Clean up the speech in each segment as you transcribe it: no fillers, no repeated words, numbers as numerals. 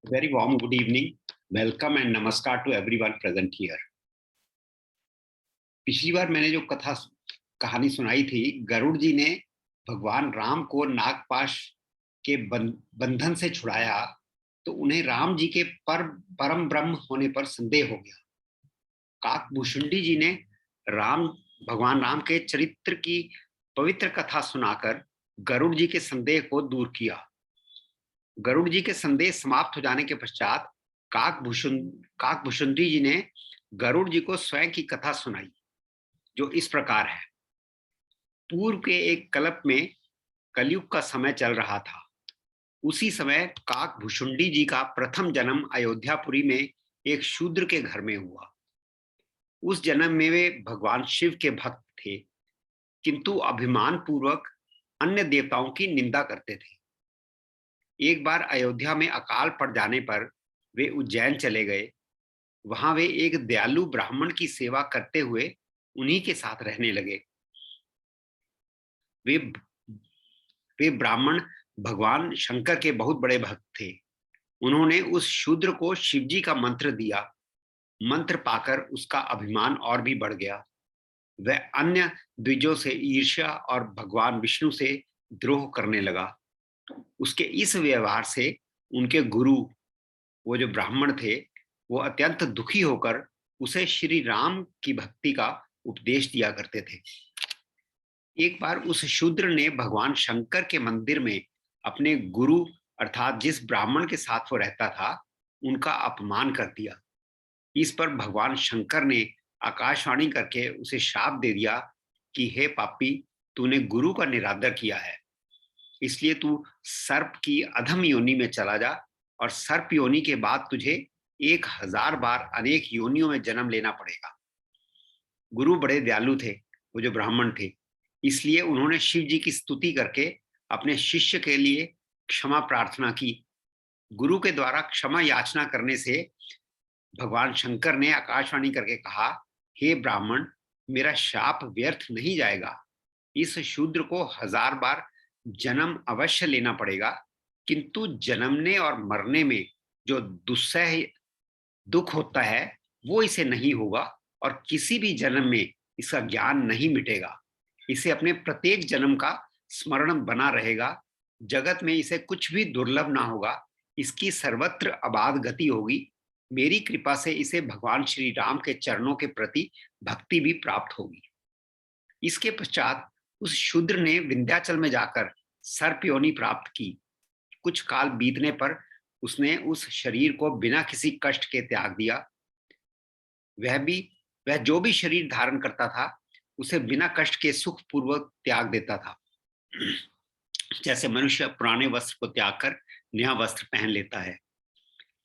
Very warm good evening. Welcome and namaskar to everyone present here. पिछली बार मैंने जो कहानी सुनाई थी, गरुड़ जी ने भगवान राम को नागपाश के बंधन से छुड़ाया, तो उन्हें राम जी के परम ब्रह्म होने पर संदेह हो गया। काकभूषुंडी जी ने राम भगवान राम के चरित्र की पवित्र कथा सुनाकर गरुड़ जी के संदेह को दूर किया। गरुड़ जी के संदेह समाप्त हो जाने के पश्चात काकभूषुंडी जी ने गरुड़ जी को स्वयं की कथा सुनाई, जो इस प्रकार है। पूर्व के एक कल्प में कलयुग का समय चल रहा था। उसी समय काकभूषुंडी जी का प्रथम जन्म अयोध्यापुरी में एक शूद्र के घर में हुआ। उस जन्म में वे भगवान शिव के भक्त थे, किंतु अभिमान पूर्वक अन्य देवताओं की निंदा करते थे। एक बार अयोध्या में अकाल पड़ जाने पर वे उज्जैन चले गए। वहां वे एक दयालु ब्राह्मण की सेवा करते हुए उन्हीं के साथ रहने लगे। वे वे ब्राह्मण भगवान शंकर के बहुत बड़े भक्त थे। उन्होंने उस शूद्र को शिवजी का मंत्र दिया। मंत्र पाकर उसका अभिमान और भी बढ़ गया। वह अन्य द्विजों से ईर्ष्या और भगवान विष्णु से द्रोह करने लगा। उसके इस व्यवहार से उनके गुरु, वो जो ब्राह्मण थे, वो अत्यंत दुखी होकर उसे श्री राम की भक्ति का उपदेश दिया करते थे। एक बार उस शूद्र ने भगवान शंकर के मंदिर में अपने गुरु अर्थात जिस ब्राह्मण के साथ वो रहता था, उनका अपमान कर दिया। इस पर भगवान शंकर ने आकाशवाणी करके उसे शाप दे दिया कि हे पापी, तूने गुरु का निरादर किया है, इसलिए तू सर्प की अधम योनि में चला जा, और सर्प योनि के बाद तुझे 1000 बार अनेक योनियों में जन्म लेना पड़ेगा। गुरु बड़े दयालु थे, वो जो ब्राह्मण थे, इसलिए उन्होंने शिव जी की स्तुति करके अपने शिष्य के लिए क्षमा प्रार्थना की। गुरु के द्वारा क्षमा याचना करने से भगवान शंकर ने आकाशवाणी करके कहा, हे ब्राह्मण, मेरा शाप व्यर्थ नहीं जाएगा। इस शूद्र को 1000 बार जन्म अवश्य लेना पड़ेगा, किंतु जन्मने और मरने में जो दुस्सह दुख होता है, वो इसे नहीं होगा, और किसी भी जन्म में इसका ज्ञान नहीं मिटेगा। इसे अपने प्रत्येक जन्म का स्मरण बना रहेगा। जगत में इसे कुछ भी दुर्लभ ना होगा। इसकी सर्वत्र अबाध गति होगी। मेरी कृपा से इसे भगवान श्री राम के चरणों के प्रति भक्ति भी प्राप्त होगी। इसके पश्चात उस शूद्र ने विंध्याचल में जाकर सर्प योनि प्राप्त की। कुछ काल बीतने पर उसने उस शरीर को बिना किसी कष्ट के त्याग दिया। वह जो भी शरीर धारण करता था, उसे बिना कष्ट के सुख पूर्वक त्याग देता था, जैसे मनुष्य पुराने वस्त्र को त्याग कर नया वस्त्र पहन लेता है।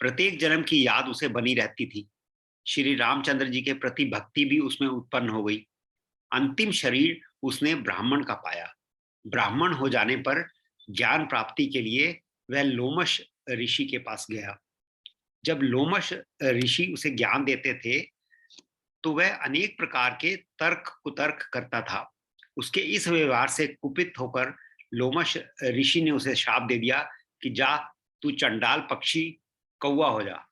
प्रत्येक जन्म की याद उसे बनी रहती थी। श्री रामचंद्र जी के प्रति भक्ति भी उसमें उत्पन्न हो गई। अंतिम शरीर उसने ब्राह्मण का पाया। ब्राह्मण हो जाने पर ज्ञान प्राप्ति के लिए वह लोमश ऋषि के पास गया। जब लोमश ऋषि उसे ज्ञान देते थे, तो वह अनेक प्रकार के तर्क कुतर्क करता था। उसके इस व्यवहार से कुपित होकर लोमश ऋषि ने उसे शाप दे दिया कि जा, तू चंडाल पक्षी कौवा हो जा।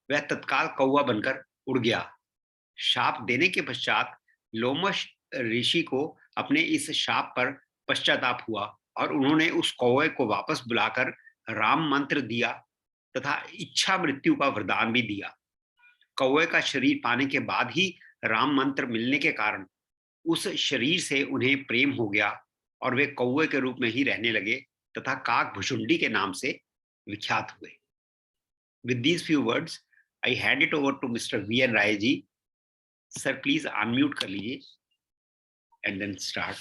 वह तत्काल कौवा बनकर उड़ गया। शाप देने के पश्चात लोमश ऋषि को अपने इस शाप पर पश्चाताप हुआ, और उन्होंने उस कौवे को वापस बुलाकर राम मंत्र दिया तथा इच्छा मृत्यु का वरदान भी दिया। कौवे का शरीर पाने के बाद ही राम मंत्र मिलने के कारण उस शरीर से उन्हें प्रेम हो गया, और वे कौवे के रूप में ही रहने लगे तथा काकभूषुंडी के नाम से विख्यात हुए। With these few words, I hand it over to Mr. V.N. Rai ji. Sir, please unmute कर लीजिए and then start.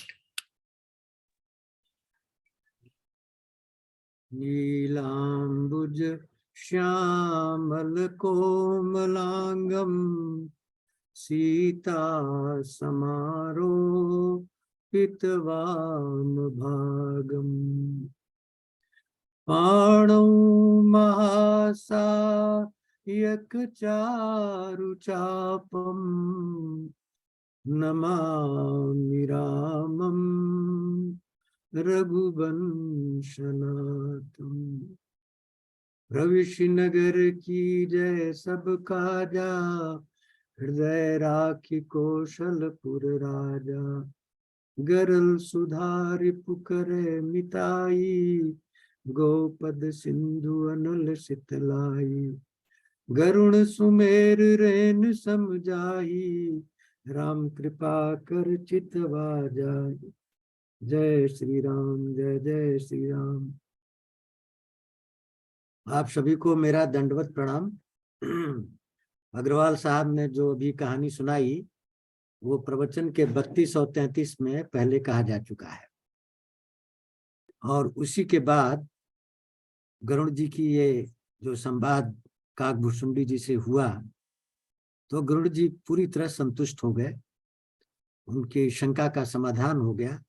नीलाम्बुज Shyamal कोमलांगम Sita समारोपितवाम भागम पाणौ महासायक चारुचापम नमामि रामं रघुवंशनाथम्। रविशि नगर की जय सब काजा, हृदय राखी कौशलपुर राजा। गरल सुधारि पुकरे मिताई, गोपद सिंधु अनल सितलाई। गरुण सुमेर रेन समझाई, राम कृपा कर चितवा जाई। जय श्री राम, जय जय श्री राम। आप सभी को मेरा दंडवत प्रणाम। अग्रवाल साहब ने जो अभी कहानी सुनाई वो प्रवचन के 32 और 33 में पहले कहा जा चुका है, और उसी के बाद गरुड़ जी की ये जो संवाद काकभुसुंडी जी से हुआ, तो गरुड़ जी पूरी तरह संतुष्ट हो गए, उनकी शंका का समाधान हो गया।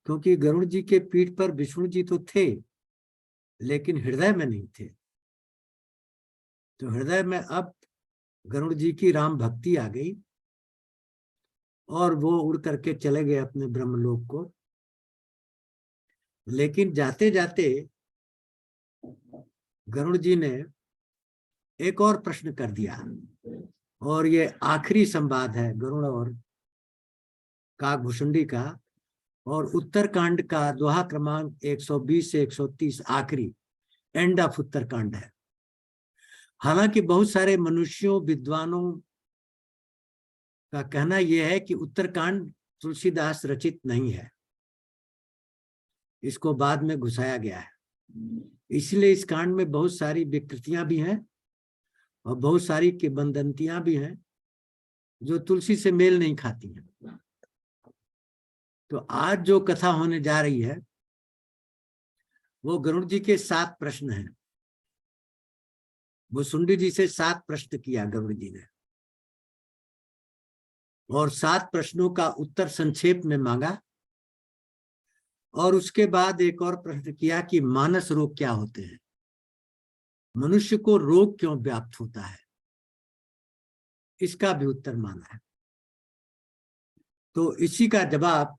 क्योंकि गरुड़ जी के पीठ पर विष्णु जी तो थे, लेकिन हृदय में नहीं थे। तो हृदय में अब गरुड़ जी की राम भक्ति आ गई, और वो उड़ करके चले गए अपने ब्रह्मलोक को। लेकिन जाते जाते गरुड़ जी ने एक और प्रश्न कर दिया, और ये आखिरी संवाद है गरुड़ और काकभुसुंडी का, और उत्तरकांड का दोहा क्रमांक 120 से 130 आखिरी एंड ऑफ उत्तरकांड है। हालांकि बहुत सारे मनुष्यों विद्वानों का कहना यह है कि उत्तरकांड तुलसीदास रचित नहीं है, इसको बाद में घुसाया गया है। इसलिए इस कांड में बहुत सारी विकृतियां भी हैं और बहुत सारी किंवदंतियां भी हैं जो तुलसी से मेल नहीं खाती हैं। तो आज जो कथा होने जा रही है वो गरुड़ जी के 7 प्रश्न हैं। भुसुंडी जी से 7 प्रश्न किया गरुड़ जी ने, और 7 प्रश्नों का उत्तर संक्षेप में मांगा, और उसके बाद एक और प्रश्न किया कि मानस रोग क्या होते हैं, मनुष्य को रोग क्यों व्याप्त होता है, इसका भी उत्तर मांगा है। तो इसी का जवाब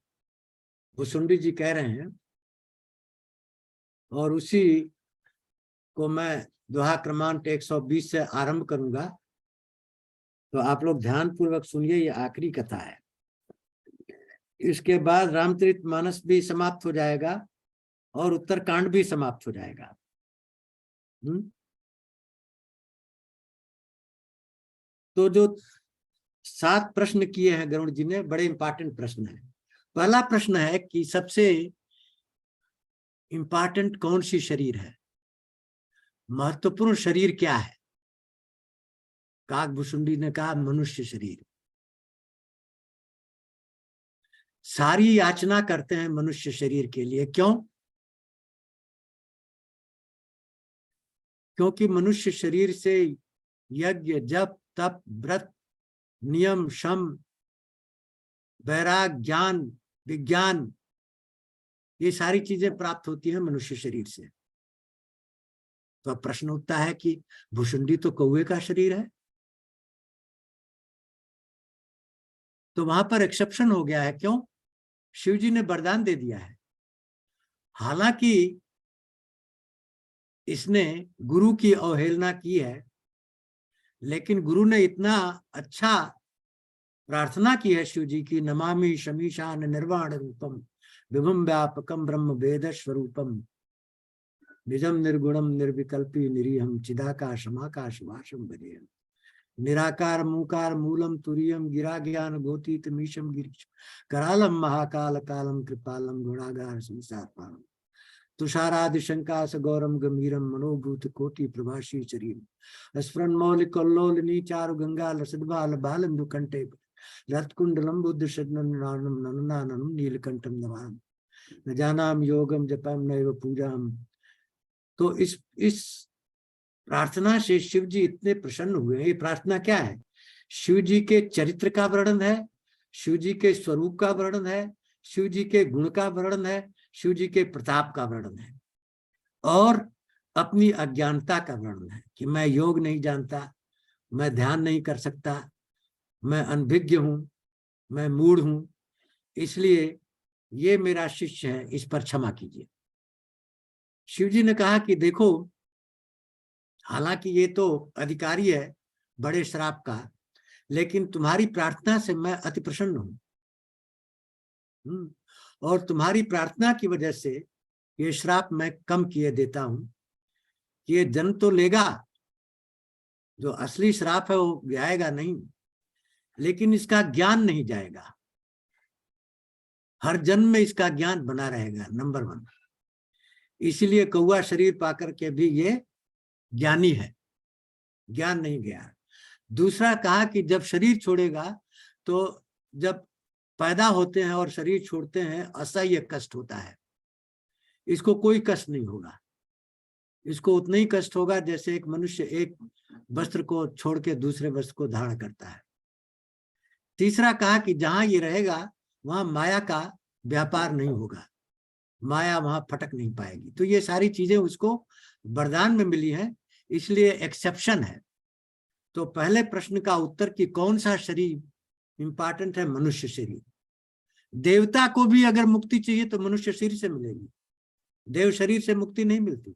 भुसुंडी जी कह रहे हैं, और उसी को मैं दोहा क्रमांक 120 से आरंभ करूंगा। तो आप लोग ध्यान पूर्वक सुनिए, ये आखिरी कथा है। इसके बाद रामचरितमानस भी समाप्त हो जाएगा और उत्तरकांड भी समाप्त हो जाएगा। तो जो 7 प्रश्न किए हैं गरुड़ जी ने, बड़े इंपॉर्टेंट प्रश्न है। पहला प्रश्न है कि सबसे इंपॉर्टेंट कौन सी शरीर है, महत्वपूर्ण शरीर क्या है। काकभुसुंडी ने कहा मनुष्य शरीर। सारी याचना करते हैं मनुष्य शरीर के लिए, क्यों? क्योंकि मनुष्य शरीर से यज्ञ, जप, तप, व्रत, नियम, शम, वैराग, ज्ञान, विज्ञान, ये सारी चीजें प्राप्त होती हैं मनुष्य शरीर से। तो अब प्रश्न उठता है कि भुसुंडी तो कौवे का शरीर है। तो वहां पर एक्सेप्शन हो गया है, क्यों? शिव जी ने वरदान दे दिया है। हालांकि इसने गुरु की अवहेलना की है, लेकिन गुरु ने इतना अच्छा प्रार्थना की है शिव जी की, नमामि शमीशान निर्वाण रूपम विभम व्यापकम ब्रह्म वेद स्वरूपम निजम निर्गुणम निर्विकल्पी निरीहम चिदाकाशमाकाश वाशम भजेयम निराकार मूकार मूलम तुरियम गिरा ज्ञान गोतीत मीशम गिरीश करालम महाकाल कालम कृपालम गुणागार संसार पारम तुषारादि शंकास गौरम गंभीरम मनोभूत कोटि प्रभाषी शरीर स्फुरन मौलिक कल्लोल नीचारु गंगा लसद्बाल बालंदु कंटे रत्कुंडलम बुद्ध शरणम नननानम नीलकंठम नमाम न जानाम योगम जपम नैव पूजाम। तो इस प्रार्थना से शिव जी इतने प्रसन्न हुए। ये प्रार्थना क्या है? शिव जी के चरित्र का वर्णन है, शिव जी के स्वरूप का वर्णन है, शिव जी के गुण का वर्णन है, शिव जी के प्रताप का वर्णन है, और अपनी अज्ञानता का वर्णन है कि मैं योग नहीं जानता, मैं ध्यान नहीं कर सकता, मैं अनभिज्ञ हूं, मैं मूढ़ हूं, इसलिए ये मेरा शिष्य है, इस पर क्षमा कीजिए। शिव जी ने कहा कि देखो, हालांकि ये तो अधिकारी है बड़े श्राप का, लेकिन तुम्हारी प्रार्थना से मैं अति प्रसन्न हूं। और तुम्हारी प्रार्थना की वजह से ये श्राप मैं कम किए देता हूं। ये जन्म तो लेगा, जो असली श्राप है वो जाएगा नहीं, लेकिन इसका ज्ञान नहीं जाएगा। हर जन्म में इसका ज्ञान बना रहेगा, नंबर 1। इसीलिए कौआ शरीर पाकर के भी ये ज्ञानी है, ज्ञान नहीं गया। दूसरा कहा कि जब शरीर छोड़ेगा, तो जब पैदा होते हैं और शरीर छोड़ते हैं असह्य कष्ट होता है। इसको कोई कष्ट नहीं होगा, इसको उतना ही कष्ट होगा जैसे एक मनुष्य एक वस्त्र को छोड़ के दूसरे वस्त्र को धारण करता है। तीसरा कहा कि जहां ये रहेगा वहां माया का व्यापार नहीं होगा, माया वहां फटक नहीं पाएगी। तो ये सारी चीजें उसको वरदान में मिली हैं, इसलिए एक्सेप्शन है। तो पहले प्रश्न का उत्तर कि कौन सा शरीर इंपॉर्टेंट है, मनुष्य शरीर। देवता को भी अगर मुक्ति चाहिए तो मनुष्य शरीर से मिलेगी, देव शरीर से मुक्ति नहीं मिलती।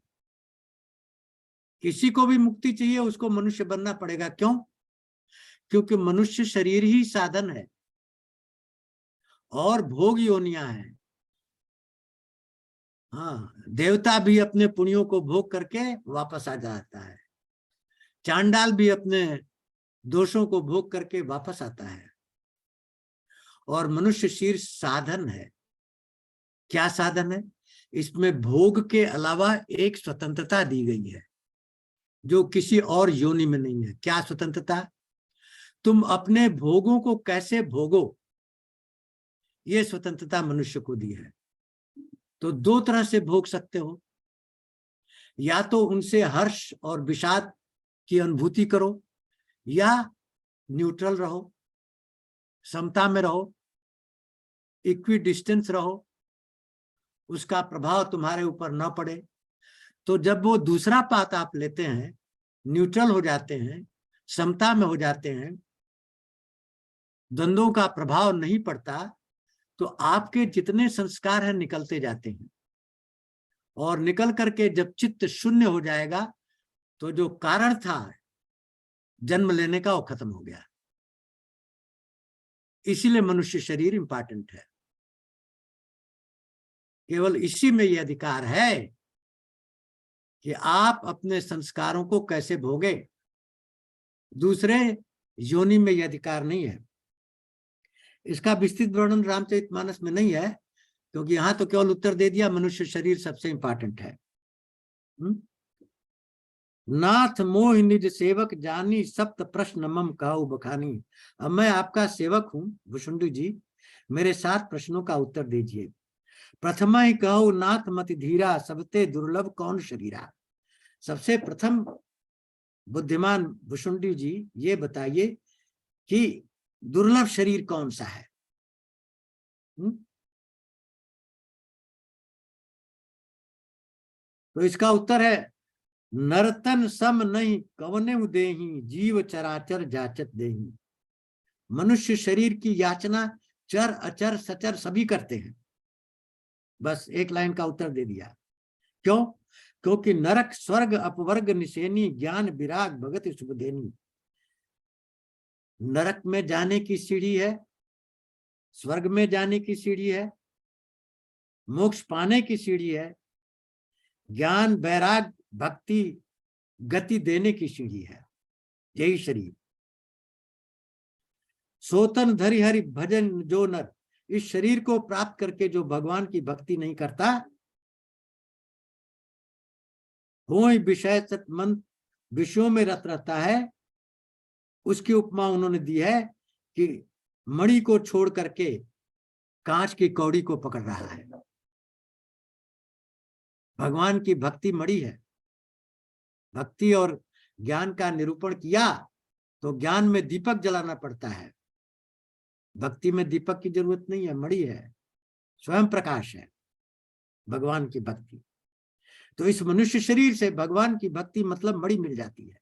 किसी को भी मुक्ति चाहिए उसको मनुष्य बनना पड़ेगा। क्यों? क्योंकि मनुष्य शरीर ही साधन है और भोग योनियां हैं। हाँ, देवता भी अपने पुण्यों को भोग करके वापस आ जाता है, चांडाल भी अपने दोषों को भोग करके वापस आता है। और मनुष्य शरीर साधन है। क्या साधन है? इसमें भोग के अलावा एक स्वतंत्रता दी गई है जो किसी और योनि में नहीं है। क्या स्वतंत्रता? तुम अपने भोगों को कैसे भोगो, ये स्वतंत्रता मनुष्य को दी है। तो 2 तरह से भोग सकते हो, या तो उनसे हर्ष और विषाद की अनुभूति करो, या न्यूट्रल रहो, समता में रहो, इक्वी डिस्टेंस रहो, उसका प्रभाव तुम्हारे ऊपर न पड़े। तो जब वो दूसरा पाथ आप लेते हैं, न्यूट्रल हो जाते हैं, समता में हो जाते हैं, द्वंद्वों का प्रभाव नहीं पड़ता, तो आपके जितने संस्कार हैं निकलते जाते हैं। और निकल करके जब चित्त शून्य हो जाएगा तो जो कारण था जन्म लेने का वो खत्म हो गया। इसीलिए मनुष्य शरीर इंपॉर्टेंट है। केवल इसी में यह अधिकार है कि आप अपने संस्कारों को कैसे भोगे। दूसरे योनि में यह अधिकार नहीं है। इसका विस्तृत वर्णन रामचरितमानस में नहीं है, क्योंकि यहां तो केवल उत्तर दे दिया मनुष्य शरीर सबसे इंपॉर्टेंट है। नाथ मोह निज सेवक जानी, सप्त प्रश्न मम कहु बखानी। अब मैं आपका सेवक हूं भुषुंडी जी, मेरे 7 प्रश्नों का उत्तर दीजिए। प्रथम ही कहु नाथ मति धीरा, सबते दुर्लभ कौन शरीरा। सबसे प्रथम बुद्धिमान भुषुंडी जी ये बताइए कि दुर्लभ शरीर कौन सा है। तो इसका उत्तर है नरतन सम नहीं कवने देही, जीव चराचर जाचत देही। मनुष्य शरीर की याचना चर अचर सचर सभी करते हैं। बस एक लाइन का उत्तर दे दिया। क्यों? क्योंकि नरक स्वर्ग अपवर्ग निशेनी, ज्ञान विराग भगत शुभदेनी। नरक में जाने की सीढ़ी है, स्वर्ग में जाने की सीढ़ी है, मोक्ष पाने की सीढ़ी है, ज्ञान वैराग भक्ति गति देने की सीढ़ी है। यही शरीर। सोतन धरि हरि भजन जो नर, इस शरीर को प्राप्त करके जो भगवान की भक्ति नहीं करता, होय विषय मन विषयों में रत रहता है, उसकी उपमा उन्होंने दी है कि मणि को छोड़ करके कांच की कौड़ी को पकड़ रहा है। भगवान की भक्ति मणि है। भक्ति और ज्ञान का निरूपण किया तो ज्ञान में दीपक जलाना पड़ता है, भक्ति में दीपक की जरूरत नहीं है, मणि है, स्वयं प्रकाश है भगवान की भक्ति। तो इस मनुष्य शरीर से भगवान की भक्ति मतलब मणि मिल जाती है,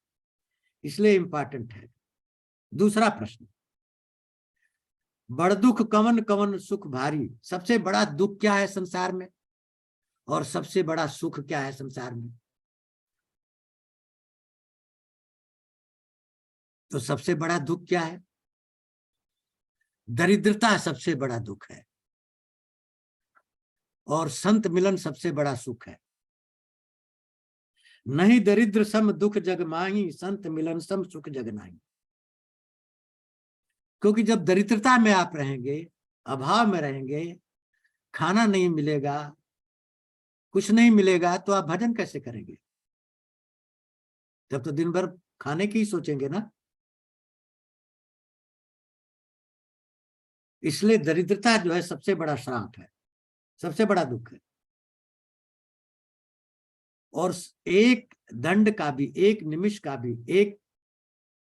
इसलिए इंपॉर्टेंट है। दूसरा प्रश्न, बड़ दुख कवन कवन सुख भारी। सबसे बड़ा दुख क्या है संसार में और सबसे बड़ा सुख क्या है संसार में? तो सबसे बड़ा दुख क्या है? दरिद्रता सबसे बड़ा दुख है, और संत मिलन सबसे बड़ा सुख है। नहीं दरिद्र सम दुख जग माही, संत मिलन सम सुख जग नाही। क्योंकि जब दरिद्रता में आप रहेंगे, अभाव में रहेंगे, खाना नहीं मिलेगा, कुछ नहीं मिलेगा, तो आप भजन कैसे करेंगे? तब तो दिन भर खाने की ही सोचेंगे ना। इसलिए दरिद्रता जो है सबसे बड़ा श्राप है, सबसे बड़ा दुख है। और एक दंड का भी, एक निमिष का भी, एक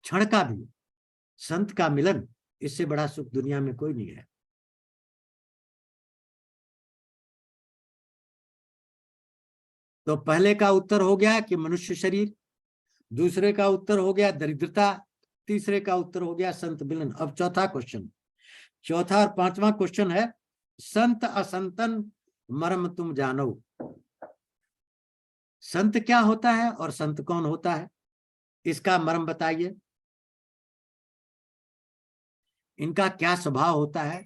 क्षण का भी संत का मिलन, इससे बड़ा सुख दुनिया में कोई नहीं है। तो पहले का उत्तर हो गया कि मनुष्य शरीर, दूसरे का उत्तर हो गया दरिद्रता, तीसरे का उत्तर हो गया संत मिलन। अब चौथा क्वेश्चन, चौथा और पांचवा क्वेश्चन है, संत असंतन मर्म तुम जानो। संत क्या होता है और संत कौन होता है, इसका मर्म बताइए। इनका क्या स्वभाव होता है?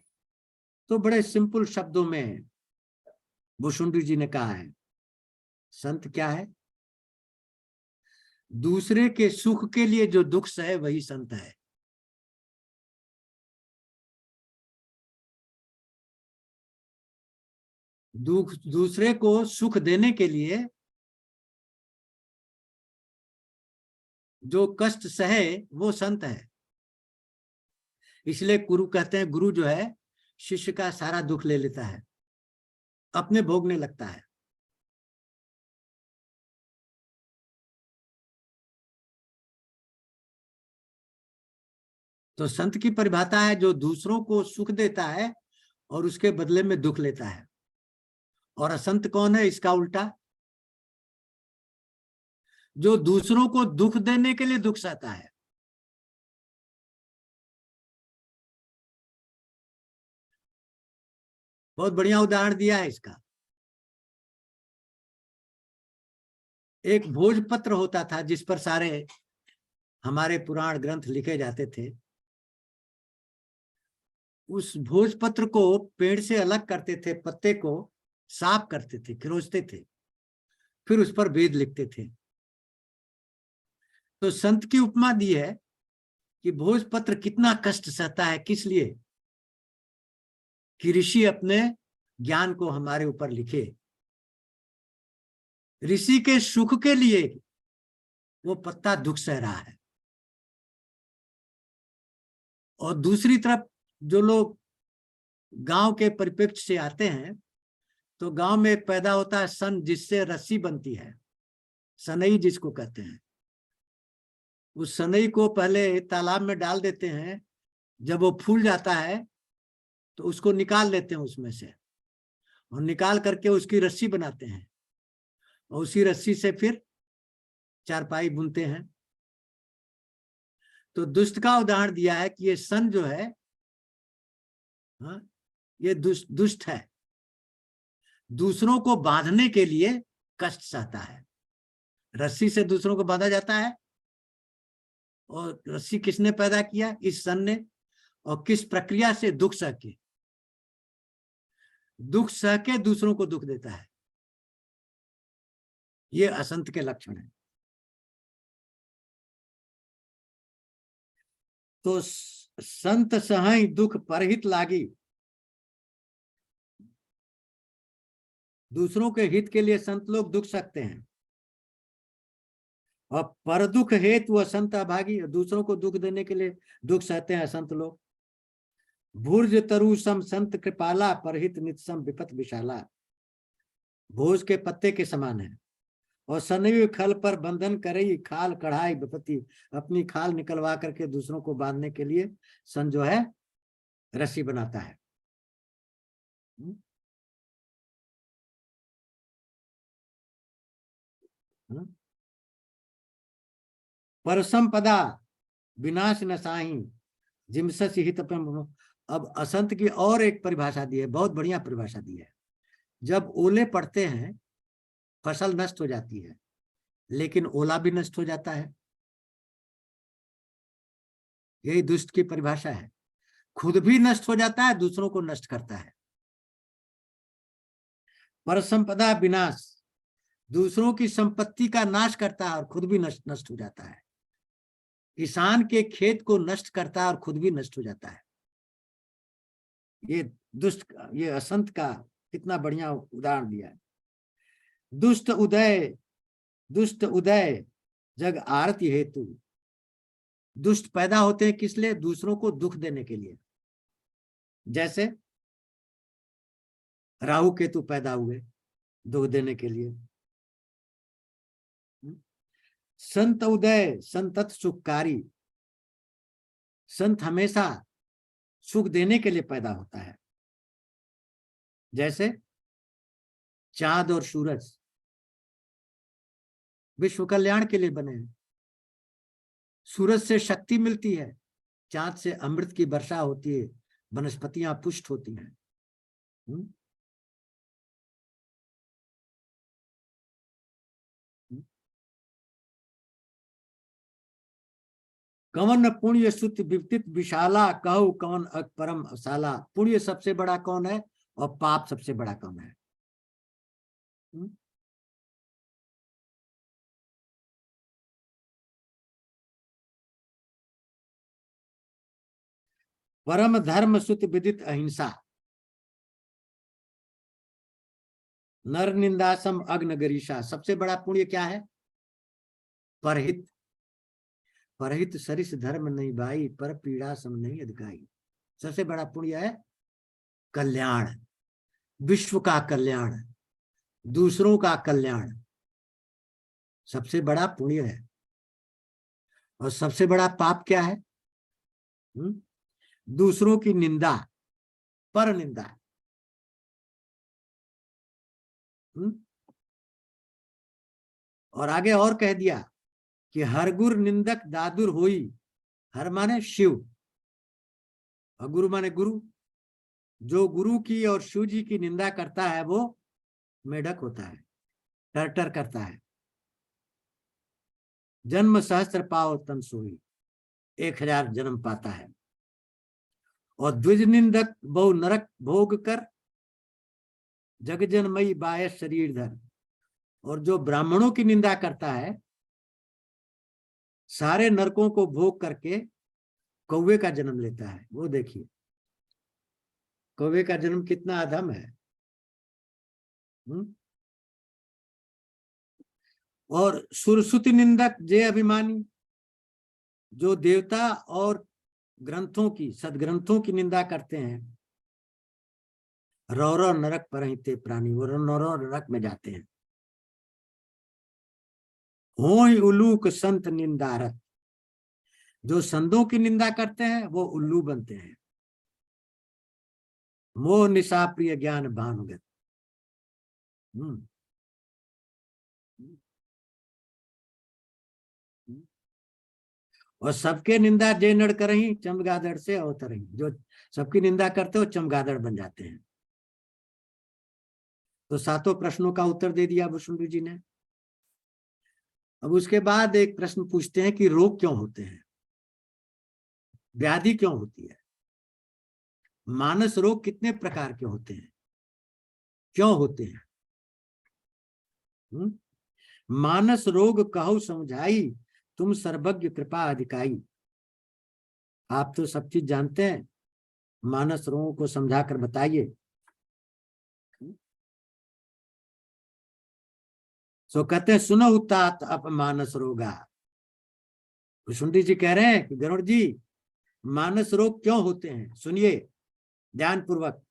तो बड़े सिंपल शब्दों में भुसुंडी जी ने कहा है, संत क्या है? दूसरे के सुख के लिए जो दुख सहे वही संत है। दुख दूसरे को सुख देने के लिए जो कष्ट सहे वो संत है। इसलिए गुरु कहते हैं, गुरु जो है शिष्य का सारा दुख ले लेता है, अपने भोगने लगता है। तो संत की परिभाषा है जो दूसरों को सुख देता है और उसके बदले में दुख लेता है। और असंत कौन है? इसका उल्टा, जो दूसरों को दुख देने के लिए दुख सहता है। बहुत बढ़िया उदाहरण दिया है इसका। एक भोजपत्र होता था जिस पर सारे हमारे पुराण ग्रंथ लिखे जाते थे। उस भोजपत्र को पेड़ से अलग करते थे, पत्ते को साफ करते थे, खरोचते थे, फिर उस पर वेद लिखते थे। तो संत की उपमा दी है कि भोजपत्र कितना कष्ट सहता है, किस लिए? कि ऋषि अपने ज्ञान को हमारे ऊपर लिखे। ऋषि के सुख के लिए वो पत्ता दुख सह रहा है। और दूसरी तरफ जो लोग गांव के परिप्रेक्ष्य से आते हैं, तो गांव में एक पैदा होता है सन, जिससे रस्सी बनती है, सनई जिसको कहते हैं। उस सनई को पहले तालाब में डाल देते हैं, जब वो फूल जाता है तो उसको निकाल लेते हैं उसमें से, और निकाल करके उसकी रस्सी बनाते हैं, और उसी रस्सी से फिर चारपाई बुनते हैं। तो दुष्ट का उदाहरण दिया है कि ये सन जो है, हाँ, ये दुष्ट है, दूसरों को बांधने के लिए कष्ट सहता है। रस्सी से दूसरों को बांधा जाता है, और रस्सी किसने पैदा किया? इस सन ने। और किस प्रक्रिया से? दुख सह के, दुख सह के दूसरों को दुख देता है। ये असंत के लक्षण है। तो संत सहई दुख परहित लागी, दूसरों के हित के लिए संत लोग दुख सकते हैं। और पर दुख हेतु असंत अभागी, दूसरों को दुख देने के लिए दुख सहते हैं असंत लोग। भुर्ज तरु सम संत कृपाला, परहित नित सम विपत विशाला। भोज के पत्ते के समान है, और सनई खल पर बंधन करे खाल कढ़ाई विपत्ति। अपनी खाल निकलवा करके दूसरों को बांधने के लिए सन जो है रस्सी बनाता है। परसम पदा विनाश नसाही, जिमसस हित। अब असंत की और एक परिभाषा दी है, बहुत बढ़िया परिभाषा दी है। जब ओले पड़ते हैं, फसल नष्ट हो जाती है, लेकिन ओला भी नष्ट हो जाता है। यही दुष्ट की परिभाषा है। खुद भी नष्ट हो जाता है, दूसरों को नष्ट करता है। पर संपदा विनाश, दूसरों की संपत्ति का नाश करता है और खुद भी नष्ट नष्ट हो जाता है। किसान के खेत को नष्ट करता है और खुद भी नष्ट हो जाता है। ये दुष्ट, ये असंत का कितना बढ़िया उदाहरण दिया है। दुष्ट उदय, दुष्ट उदय जग आरती हेतु। दुष्ट पैदा होते हैं किस लिए? दूसरों को दुख देने के लिए। जैसे राहु केतु पैदा हुए दुख देने के लिए। संत उदय संतत सुखकारी, संत हमेशा सुख देने के लिए पैदा होता है। जैसे चांद और सूरज विश्व कल्याण के लिए बने हैं। सूरज से शक्ति मिलती है, चांद से अमृत की वर्षा होती है, वनस्पतियां पुष्ट होती हैं। कवन पुण्य सुत विपतित विशाला, कहु कवन परम असाला। पुण्य सबसे बड़ा कौन है और पाप सबसे बड़ा कौन है? परम धर्म सुत विदित अहिंसा, नर निंदासम अग्न गरीषा। सबसे बड़ा पुण्य क्या है? परहित। परहित सरिस धर्म नहीं भाई, पर पीड़ा सम नहीं अधिकाई। सबसे बड़ा पुण्य है कल्याण, विश्व का कल्याण, दूसरों का कल्याण सबसे बड़ा पुण्य है। और सबसे बड़ा पाप क्या है? दूसरों की निंदा, पर निंदा। और आगे और कह दिया कि हर गुर निंदक दादुर होई। हर माने शिव और गुरु माने गुरु। जो गुरु की और शिव जी की निंदा करता है वो मेढक होता है, टर्टर करता है। जन्म सहस्त्र पाओ तन सोई, 1000 जन्म पाता है। और द्विज निंदक बहु नरक भोग कर, जग जनमयी बायस शरीर धर। और जो ब्राह्मणों की निंदा करता है, सारे नरकों को भोग करके कौवे का जन्म लेता है। वो देखिए कौवे का जन्म कितना अधम है। और सुरसुति निंदक जे अभिमानी, जो देवता और ग्रंथों की, सदग्रंथों की निंदा करते हैं, रौरव नरक पर ही ते प्राणी, वो रौरव नरक में जाते हैं। हो ही उल्लूक संत निंदारत, जो संतों की निंदा करते हैं वो उल्लू बनते हैं। मोह निशा प्रिय ज्ञान भानुगत। और सबके निंदा जे नड़ करही, चमगादड़ से अवतरही। जो सबकी निंदा करते हो चमगादड़ बन जाते हैं। तो 7 प्रश्नों का उत्तर दे दिया वसुंधरा जी ने। अब उसके बाद एक प्रश्न पूछते हैं कि रोग क्यों होते हैं, व्याधि क्यों होती है, मानस रोग कितने प्रकार के होते हैं, क्यों होते हैं? मानस रोग कहु समझाई, तुम सर्वज्ञ कृपा अधिकाई। आप तो सब चीज जानते हैं, मानस रोगों को समझाकर बताइए। सो कहते हैं सुनो तात अपमानस रोगा। कुशुंडी जी कह रहे हैं कि गरुड़ जी मानस रोग क्यों होते हैं, सुनिए ध्यान पूर्वक।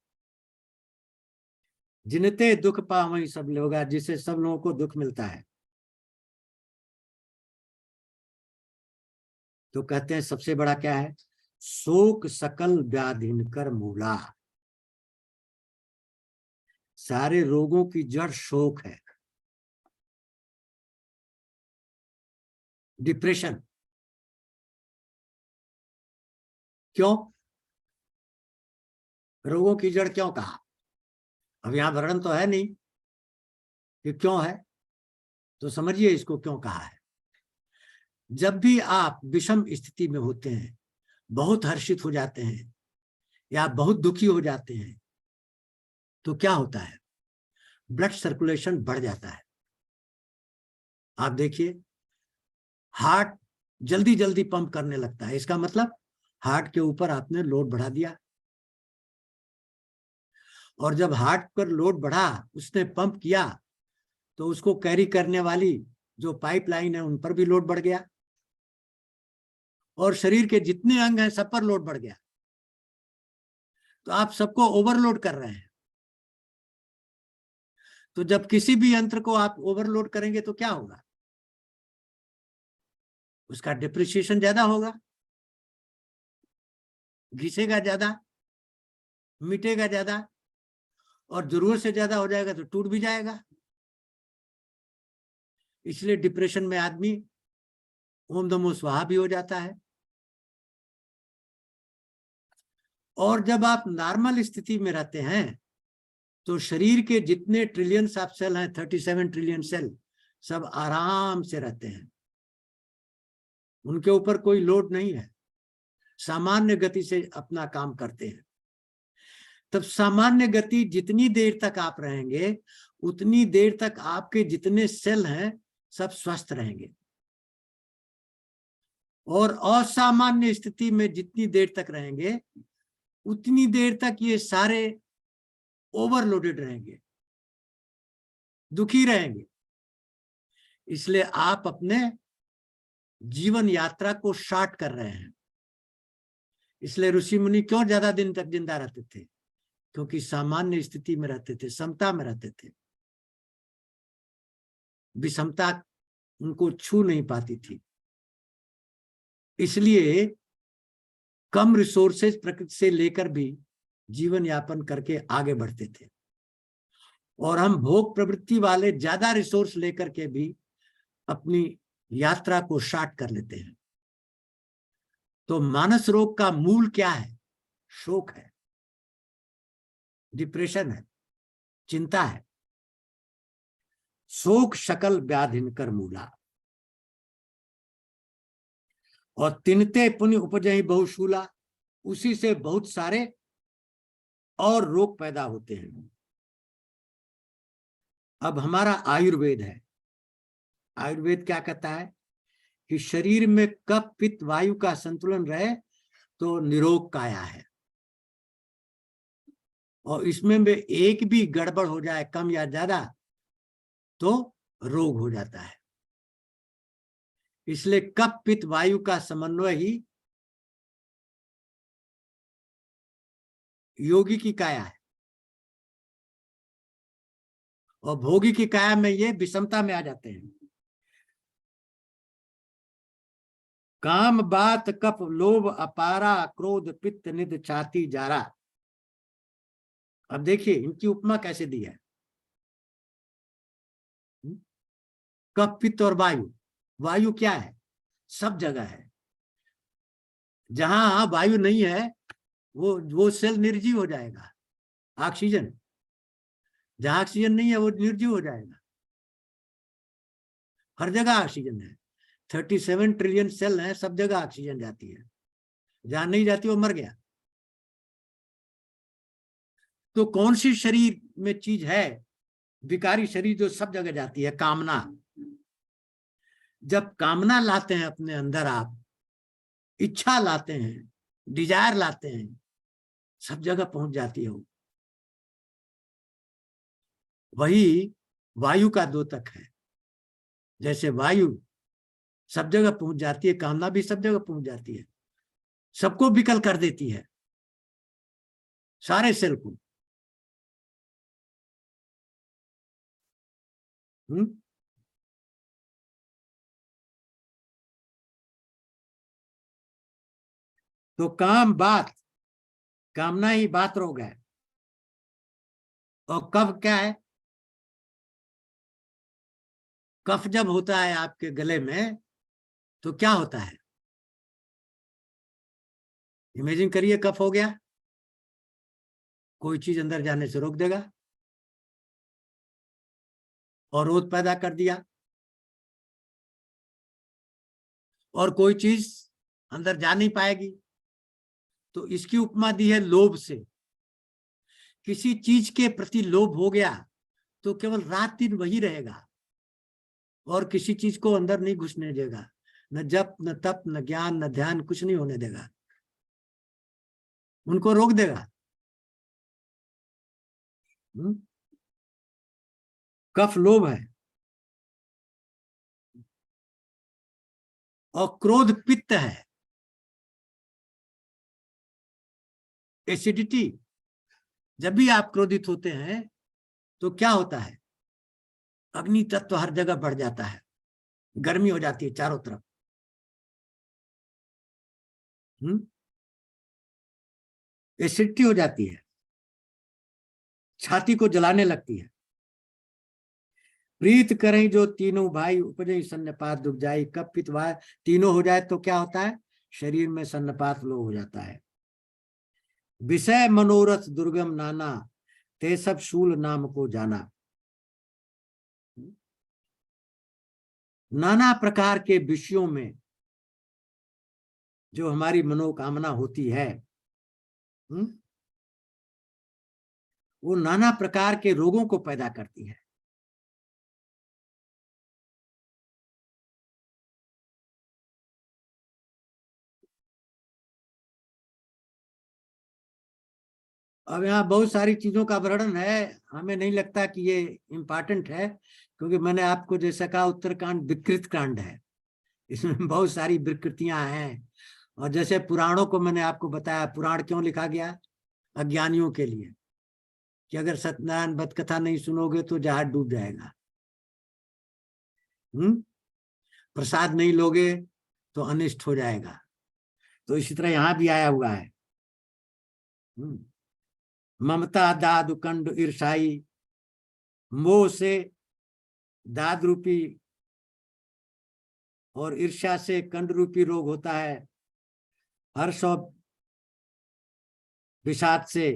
जिनते दुख पा वही सब लोगा, जिसे सब लोगों को दुख मिलता है। तो कहते हैं सबसे बड़ा क्या है? शोक सकल व्याधिन कर मूला। सारे रोगों की जड़ शोक है, डिप्रेशन। क्यों? रोगों की जड़ क्यों कहा? अब यहां वर्णन तो है नहीं कि क्यों है, तो समझिए इसको क्यों कहा है। जब भी आप विषम स्थिति में होते हैं, बहुत हर्षित हो जाते हैं या बहुत दुखी हो जाते हैं, तो क्या होता है, ब्लड सर्कुलेशन बढ़ जाता है। आप देखिए, हार्ट जल्दी जल्दी पंप करने लगता है, इसका मतलब हार्ट के ऊपर आपने लोड बढ़ा दिया, और जब हार्ट पर लोड बढ़ा, उसने पंप किया, तो उसको कैरी करने वाली जो पाइपलाइन है उन पर भी लोड बढ़ गया, और शरीर के जितने अंग हैं सब पर लोड बढ़ गया, तो आप सबको ओवरलोड कर रहे हैं। तो जब किसी भी यंत्र को आप ओवरलोड करेंगे तो क्या होगा, उसका डिप्रिसिएशन ज्यादा होगा, घिसेगा ज्यादा, मिटेगा ज्यादा, और जरूरत से ज्यादा हो जाएगा तो टूट भी जाएगा। इसलिए डिप्रेशन में आदमी ओम नमो स्वाहा भी हो जाता है। और जब आप नॉर्मल स्थिति में रहते हैं तो शरीर के जितने ट्रिलियंस ऑफ सेल हैं, 37 ट्रिलियन सेल, सब आराम से रहते हैं, उनके ऊपर कोई लोड नहीं है, सामान्य गति से अपना काम करते हैं। तब सामान्य गति जितनी देर तक आप रहेंगे, उतनी देर तक आपके जितने सेल हैं सब स्वस्थ रहेंगे, और असामान्य स्थिति में जितनी देर तक रहेंगे, उतनी देर तक ये सारे ओवरलोडेड रहेंगे, दुखी रहेंगे। इसलिए आप अपने जीवन यात्रा को शॉर्ट कर रहे हैं। इसलिए ऋषि मुनि क्यों ज्यादा दिन तक जिंदा रहते थे, क्योंकि सामान्य स्थिति में रहते थे, समता में रहते थे, विषमता उनको छू नहीं पाती थी। इसलिए कम रिसोर्सेज प्रकृति से लेकर भी जीवन यापन करके आगे बढ़ते थे, और हम भोग प्रवृत्ति वाले ज्यादा रिसोर्स लेकर के भी अपनी यात्रा को शॉर्ट कर लेते हैं। तो मानस रोग का मूल क्या है, शोक है, डिप्रेशन है, चिंता है। शोक शकल व्याधिन कर मूला, और तिनते पुण्य उपजहि बहुशूला, उसी से बहुत सारे और रोग पैदा होते हैं। अब हमारा आयुर्वेद है, आयुर्वेद क्या कहता है कि शरीर में कफ पित्त वायु का संतुलन रहे तो निरोग काया है, और इसमें भी एक भी गड़बड़ हो जाए, कम या ज्यादा, तो रोग हो जाता है। इसलिए कफ पित्त वायु का समन्वय ही योगी की काया है, और भोगी की काया में ये विषमता में आ जाते हैं। काम बात कफ लोभ अपारा, क्रोध पित्त निध छाती जारा। अब देखिए इनकी उपमा कैसे दी है। कफ पित्त और वायु, वायु क्या है, सब जगह है। जहां वायु नहीं है वो सेल निर्जीव हो जाएगा। ऑक्सीजन, जहां ऑक्सीजन नहीं है वो निर्जीव हो जाएगा। हर जगह ऑक्सीजन है, 37 ट्रिलियन सेल है, सब जगह ऑक्सीजन जाती है, जहां नहीं जाती वो मर गया। तो कौन सी शरीर में चीज है विकारी शरीर जो सब जगह जाती है, कामना। जब कामना लाते हैं अपने अंदर, आप इच्छा लाते हैं, डिजायर लाते हैं, सब जगह पहुंच जाती है। वही वायु का द्योतक है। जैसे वायु सब जगह पहुंच जाती है, कामना भी सब जगह पहुंच जाती है, सबको विकल कर देती है, सारे सेल को। तो काम बात, कामना ही बात रोग है। और कफ क्या है, कफ जब होता है आपके गले में तो क्या होता है, इमेजिन करिए कफ हो गया, कोई चीज अंदर जाने से रोक देगा, और रोध पैदा कर दिया, और कोई चीज अंदर जा नहीं पाएगी, तो इसकी उपमा दी है लोभ से। किसी चीज के प्रति लोभ हो गया तो केवल रात दिन वही रहेगा और किसी चीज को अंदर नहीं घुसने देगा, न जप न तप न ज्ञान न ध्यान, कुछ नहीं होने देगा, उनको रोक देगा। कफ लोभ है और क्रोध पित्त है, एसिडिटी। जब भी आप क्रोधित होते हैं तो क्या होता है, अग्नि तत्व हर जगह बढ़ जाता है, गर्मी हो जाती है चारों तरफ। एसिडिटी हो जाती है, छाती को जलाने लगती है। प्रीत करें जो तीनों भाई, उपजे सन्नपात दुख जाई। कब पितवा तीनों हो जाए तो क्या होता है, शरीर में सन्नपात लो हो जाता है। विषय मनोरथ दुर्गम नाना, ते सब शूल नाम को जाना। नाना प्रकार के विषयों में जो हमारी मनोकामना होती है, वो नाना प्रकार के रोगों को पैदा करती है। अब यहाँ बहुत सारी चीजों का वर्णन है, हमें नहीं लगता कि ये इम्पोर्टेंट है, क्योंकि मैंने आपको जैसा कहा उत्तरकांड विकृत कांड है, इसमें बहुत सारी विकृतियां हैं। और जैसे पुराणों को मैंने आपको बताया, पुराण क्यों लिखा गया, अज्ञानियों के लिए, कि अगर सत्यनारायण व्रत कथा नहीं सुनोगे तो जहाज डूब जाएगा। प्रसाद नहीं लोगे तो अनिष्ट हो जाएगा। तो इसी तरह यहां भी आया हुआ है, ममता दाद कंड ईर्षाई, मोह से दाद रूपी और ईर्ष्या से कंड रूपी रोग होता है। हर्ष और विषाद से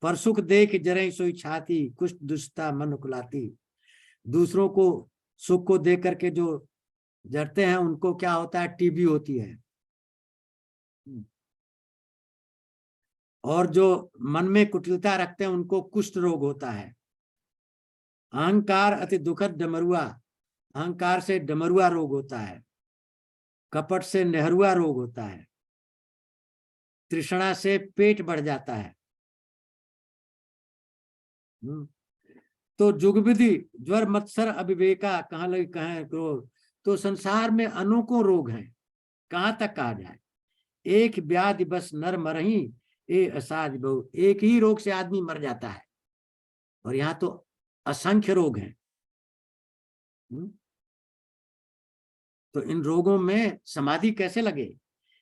पर सुख देख जरे सोई छाती, कुछ दुष्टता मन उकलाती। दूसरों को सुख को देख करके जो जड़ते हैं उनको क्या होता है, टीबी होती है। और जो मन में कुटिलता रखते हैं उनको कुष्ठ रोग होता है। अहंकार अति दुखद डमरुआ, अहंकार से डमरुआ रोग होता है। कपट से नेहरुआ रोग होता है। तृष्णा से पेट बढ़ जाता है। तो जुगविधि ज्वर मत्सर अविवेका, कहाँ लगे कहें क्रोध। तो संसार में अनेकों रोग हैं, कहां तक कहा जाए। एक व्याधि बस नर मरही, ए असाज बहु। एक ही रोग से आदमी मर जाता है और यहाँ तो असंख्य रोग हैं। तो इन रोगों में समाधि कैसे लगे,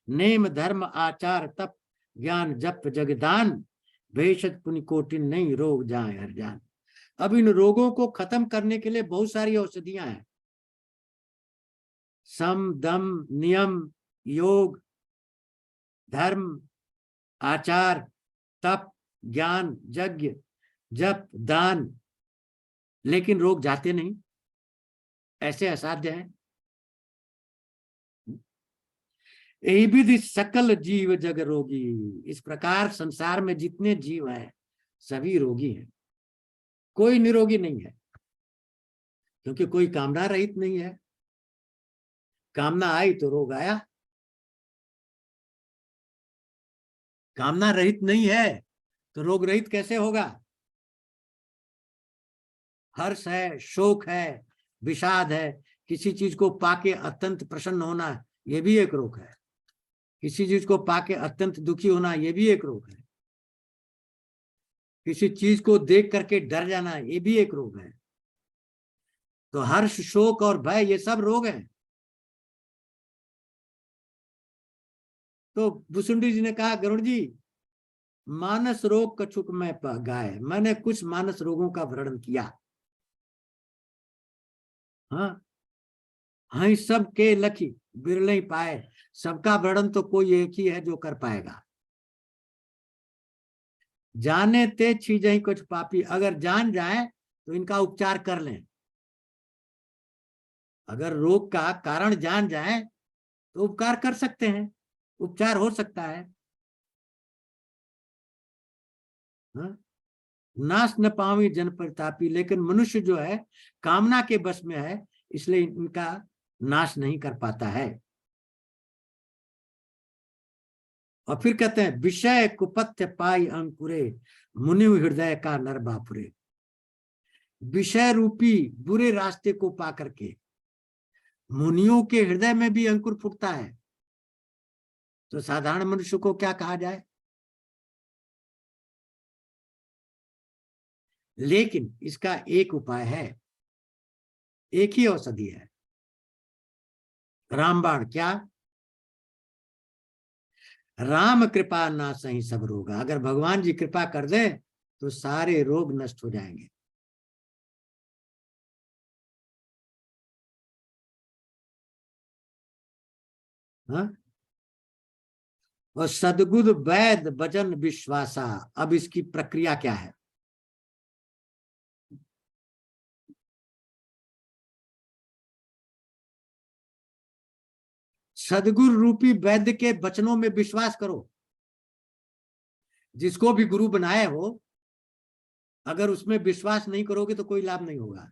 नेम धर्म आचार तप ज्ञान जप जगदान, भेषज पुण्य कोटिन नहीं रोग जाए हर जान। अब इन रोगों को खत्म करने के लिए बहुत सारी औषधियां हैं। सम दम नियम योग धर्म आचार तप ज्ञान यज्ञ जप दान, लेकिन रोग जाते नहीं, ऐसे असाध्य है। यही विधि सकल जीव जग रोगी। इस प्रकार संसार में जितने जीव हैं सभी रोगी हैं, कोई निरोगी नहीं है, क्योंकि कोई कामना रहित नहीं है। कामना आई तो रोग आया, कामना रहित नहीं है तो रोग रहित कैसे होगा। हर्ष है, शोक है, विषाद है, किसी चीज को पाके अत्यंत प्रसन्न होना, ये भी एक रोग है। किसी चीज को पाके अत्यंत दुखी होना, ये भी एक रोग है। किसी चीज को देख करके डर जाना, ये भी एक रोग है। तो हर्ष शोक और भय ये सब रोग हैं। तो भुसुंडी जी ने कहा, गरुड़ जी मानस रोग कछुक में गाय, मैंने कुछ मानस रोगों का वर्णन किया। हाँ हाँ, सब के लखी बिरले पाए, सबका वर्णन तो कोई एक ही है जो कर पाएगा। जाने ते चीज ही कुछ पापी, अगर जान जाए तो इनका उपचार कर लें। अगर रोग का कारण जान जाए तो उपकार कर सकते हैं, उपचार हो सकता है। हाँ? नाश न पावी जन प्रतापी, लेकिन मनुष्य जो है कामना के बस में है, इसलिए इनका नाश नहीं कर पाता है। और फिर कहते हैं विषय कुपथ्य पाई अंकुरे, मुनि हृदय का नर बापुरे। विषय रूपी बुरे रास्ते को पा करके मुनियों के हृदय में भी अंकुर फूटता है, तो साधारण मनुष्य को क्या कहा जाए। लेकिन इसका एक उपाय है, एक ही औषधि है, रामबाण। क्या? राम कृपा ना सही सब रोग। अगर भगवान जी कृपा कर दे तो सारे रोग नष्ट हो जाएंगे। हाँ? और सदगुद वैद भजन विश्वासा। अब इसकी प्रक्रिया क्या है? सदगुरु रूपी वैद्य के वचनों में विश्वास करो। जिसको भी गुरु बनाए हो, अगर उसमें विश्वास नहीं करोगे तो कोई लाभ नहीं होगा।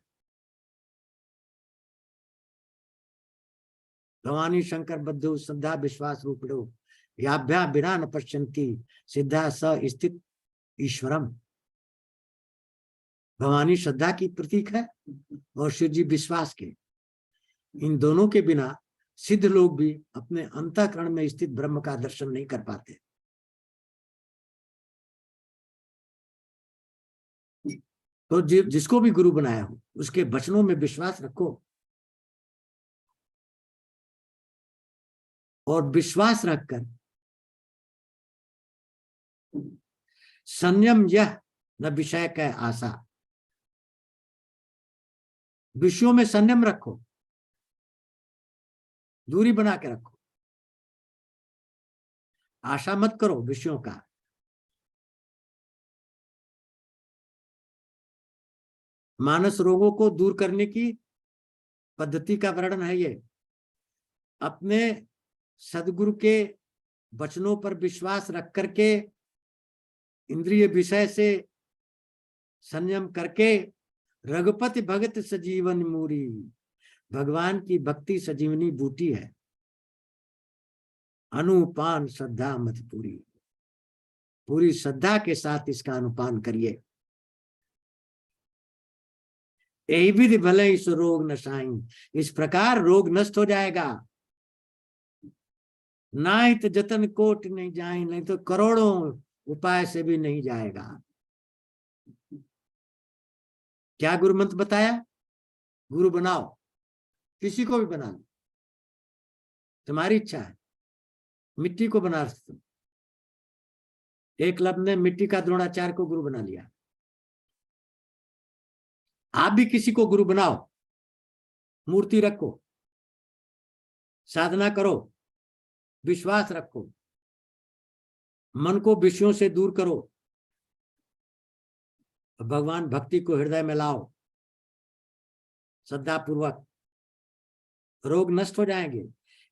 भवानी शंकर बद्धु श्रद्धा विश्वास रूपिणो, याभ्या बिना न पश्यन्ति सिद्धा स स्थित ईश्वरम। भवानी श्रद्धा की प्रतीक है और शिव जी विश्वास के। इन दोनों के बिना सिद्ध लोग भी अपने अंतःकरण में स्थित ब्रह्म का दर्शन नहीं कर पाते। तो जिसको भी गुरु बनाया हो उसके वचनों में विश्वास रखो, और विश्वास रखकर संयम यह न विषय का आशा। विषयों में संयम रखो, दूरी बना के रखो, आशा मत करो विषयों का। मानस रोगों को दूर करने की पद्धति का वर्णन है ये। अपने सदगुरु के वचनों पर विश्वास रख करके इंद्रिय विषय से संयम करके रघुपति भगत सजीवन मूरी। भगवान की भक्ति सजीवनी बूटी है, अनुपान श्रद्धा मत पूरी। पूरी श्रद्धा के साथ इसका अनुपान करिए। यही विधि भले इस रोग नशाई। इस प्रकार रोग नष्ट हो जाएगा। नाहित जतन कोट नहीं जाए, नहीं तो करोड़ों उपाय से भी नहीं जाएगा। क्या गुरु मंत्र बताया? गुरु बनाओ, किसी को भी बना लो, तुम्हारी इच्छा है। मिट्टी को बना सकते, एकलव्य ने मिट्टी का द्रोणाचार्य को गुरु बना लिया। आप भी किसी को गुरु बनाओ, मूर्ति रखो, साधना करो, विश्वास रखो, मन को विषयों से दूर करो, भगवान भक्ति को हृदय में लाओ श्रद्धा पूर्वक। रोग नष्ट हो जाएंगे।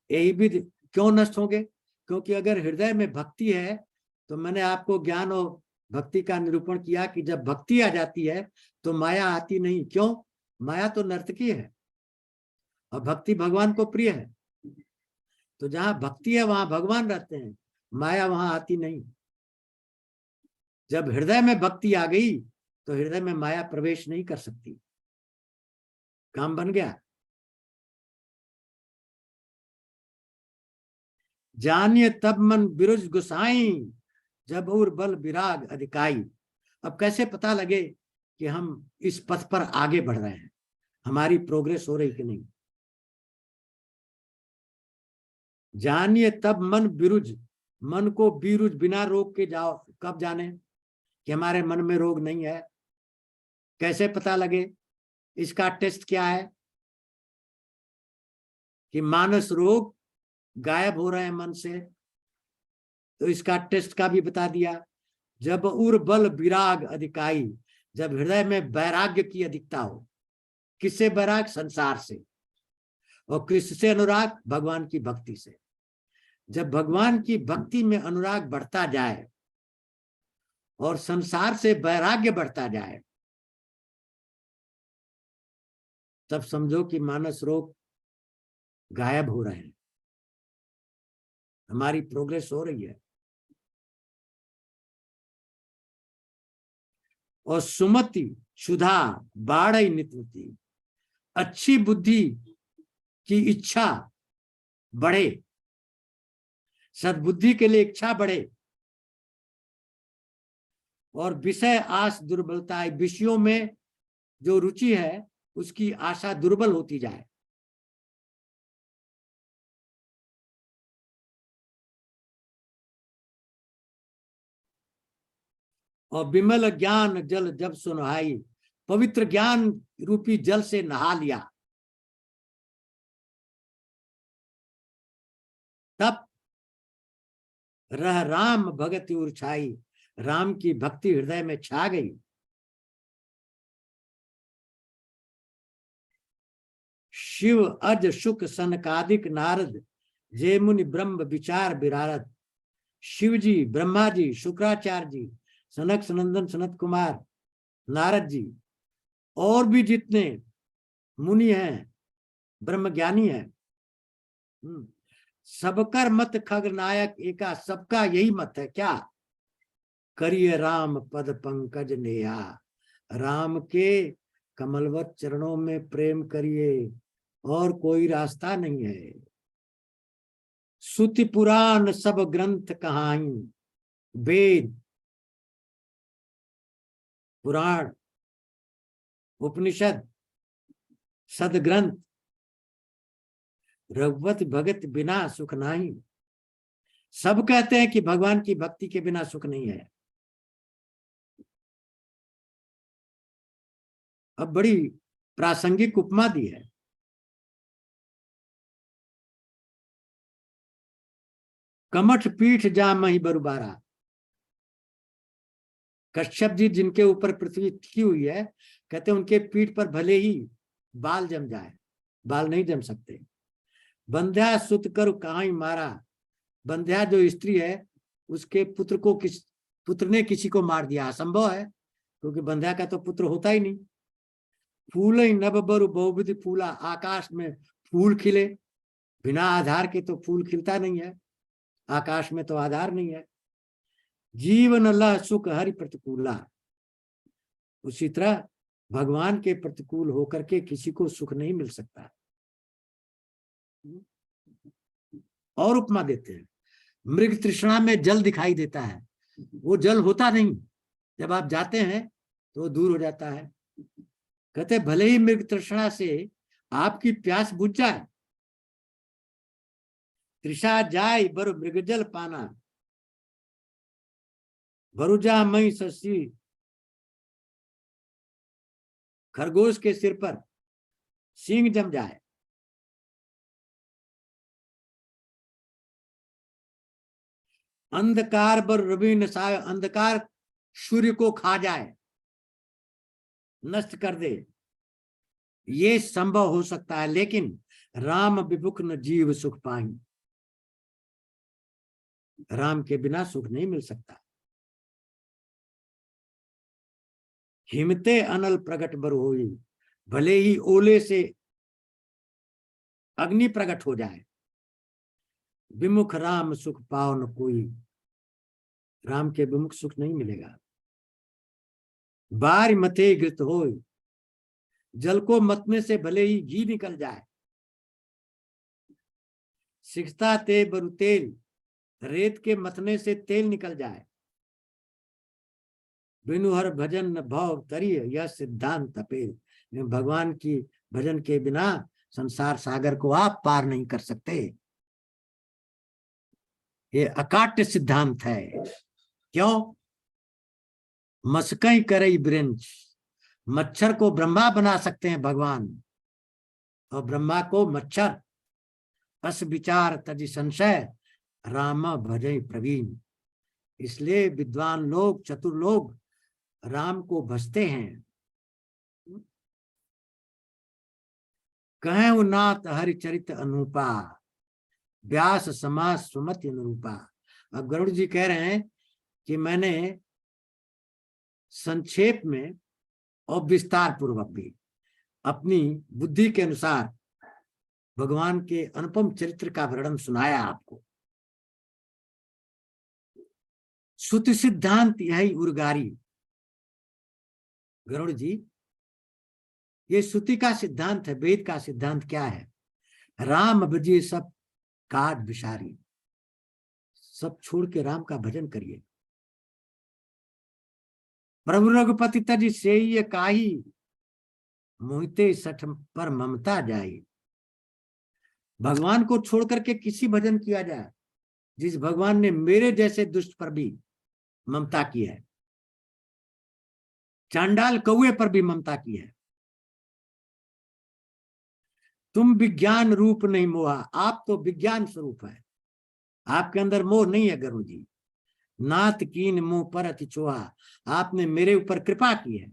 यही भी क्यों नष्ट होंगे? क्योंकि अगर हृदय में भक्ति है, तो मैंने आपको ज्ञान और भक्ति का निरूपण किया कि जब भक्ति आ जाती है तो माया आती नहीं। क्यों? माया तो नर्तकी है और भक्ति भगवान को प्रिय है। तो जहां भक्ति है वहां भगवान रहते हैं, माया वहां आती नहीं। जब हृदय में भक्ति आ गई तो हृदय में माया प्रवेश नहीं कर सकती। काम बन गया। जानिए तब मन बिरुज गुसाई, जब और बल विराग अधिकाई। अब कैसे पता लगे कि हम इस पथ पर आगे बढ़ रहे हैं, हमारी प्रोग्रेस हो रही कि नहीं? जानिए तब मन बिरुज, मन को बीरुज बिना रोग के जाओ। कब जाने कि हमारे मन में रोग नहीं है? कैसे पता लगे? इसका टेस्ट क्या है कि मानस रोग गायब हो रहे हैं मन से, तो इसका टेस्ट का भी बता दिया। जब उर बल विराग अधिकाई, जब हृदय में वैराग्य की अधिकता हो। किससे वैराग? संसार से। और किससे अनुराग? भगवान की भक्ति से। जब भगवान की भक्ति में अनुराग बढ़ता जाए और संसार से वैराग्य बढ़ता जाए, तब समझो कि मानस रोग गायब हो रहे हैं, हमारी प्रोग्रेस हो रही है। और सुमति सुधा बाढ़ नित्य, अच्छी बुद्धि की इच्छा बढ़े, सद्बुद्धि के लिए इच्छा बढ़े, और विषय आस दुर्बलता, विषयों में जो रुचि है उसकी आशा दुर्बल होती जाए। और विमल ज्ञान जल जब सुनहाई, पवित्र ज्ञान रूपी जल से नहा लिया, तब रह राम भगति उर्छाई, राम की भक्ति हृदय में छा गई। शिव अज शुक सनकादिक नारद, जे मुनि ब्रह्म विचार विरारद। शिव जी, ब्रह्मा जी, शुक्राचार्य जी, सनक सनंदन सनत कुमार, नारद जी और भी जितने मुनि हैं, ब्रह्म ज्ञानी हैं, सबकर मत खग नायक एका, सबका यही मत है क्या? करिए राम पद पंकज नेहा, राम के कमलवत चरणों में प्रेम करिए, और कोई रास्ता नहीं है। श्रुति पुराण सब ग्रंथ कहाई, वेद पुराण उपनिषद सदग्रंथ, रघुवत भगत बिना सुख नहीं। सब कहते हैं कि भगवान की भक्ति के बिना सुख नहीं है। अब बड़ी प्रासंगिक उपमा दी है। कमठ पीठ जामहि बरुबारा, कश्यप जी जिनके ऊपर पृथ्वी टिकी हुई है, कहते हैं उनके पीठ पर भले ही बाल जम जाए, बाल नहीं जम सकते। बंध्या सुत कर कहां मारा, बंध्या जो स्त्री है उसके पुत्र ने किसी को मार दिया, असंभव है, क्योंकि बंध्या का तो पुत्र होता ही नहीं। फूल नभ बरु बहुविधि फूला, आकाश में फूल खिले, बिना आधार के तो फूल खिलता नहीं है, आकाश में तो आधार नहीं है। जीवन लह सुख हरि प्रतिकूला, उसी तरह भगवान के प्रतिकूल होकर के किसी को सुख नहीं मिल सकता। और उपमा देते हैं, मृग तृष्णा में जल दिखाई देता है, वो जल होता नहीं, जब आप जाते हैं तो दूर हो जाता है। कहते भले ही मृग तृष्णा से आपकी प्यास बुझ जाए, तृषा जाए बरु मृग जल पाना, भरुजा मई शशि, खरगोश के सिर पर सींग जम जाए, अंधकार बर रवि नसाय, अंधकार सूर्य को खा जाए, नष्ट कर दे, ये संभव हो सकता है, लेकिन राम विमुख न जीव सुख पाई, राम के बिना सुख नहीं मिल सकता। हिमते अनल प्रगट बर होई, भले ही ओले से अग्नि प्रकट हो जाए, विमुख राम सुख पाओ न कोई, राम के विमुख सुख नहीं मिलेगा। बार मते घृत हो, जल को मतने से भले ही घी निकल जाए, सिखता ते बरु तेल, रेत के मतने से तेल निकल जाए, बिनु हर भजन न भव तरिय, यह सिद्धांत तपेल, भगवान की भजन के बिना संसार सागर को आप पार नहीं कर सकते, ये अकाट्य सिद्धांत है। क्यों? मस्कई करई ब्रिंच, मच्छर को ब्रह्मा बना सकते हैं भगवान, और ब्रह्मा को मच्छर। अस विचार तज संशय, राम भजई प्रवीण, इसलिए विद्वान लोग, चतुर लोग राम को भजते हैं। कहें नाथ हरिचरित अनूपा, व्यास समास सुमति अनुरूपा। अब गरुड़ जी कह रहे हैं कि मैंने संक्षेप में और विस्तार पूर्वक भी अपनी बुद्धि के अनुसार भगवान के अनुपम चरित्र का वर्णन सुनाया आपको। श्रुति सिद्धांत यही उर्गारी। गरुड़ जी, ये श्रुति का सिद्धांत है, वेद का सिद्धांत क्या है? राम भजिए सब काज विसारी, सब छोड़ के राम का भजन करिए। प्रभु रघुपति तज सेय काही, मोहिते सठ पर ममता जाई। भगवान को छोड़ करके किसी भजन किया जाए जिस भगवान ने मेरे जैसे दुष्ट पर भी ममता की है, चांडाल कौए पर भी ममता की है। तुम विज्ञान रूप नहीं मोहा, आप तो विज्ञान स्वरूप है, आपके अंदर मोह नहीं है गरुड़ जी। नाथ कीन मुंह पर अति चोहा, आपने मेरे ऊपर कृपा की है।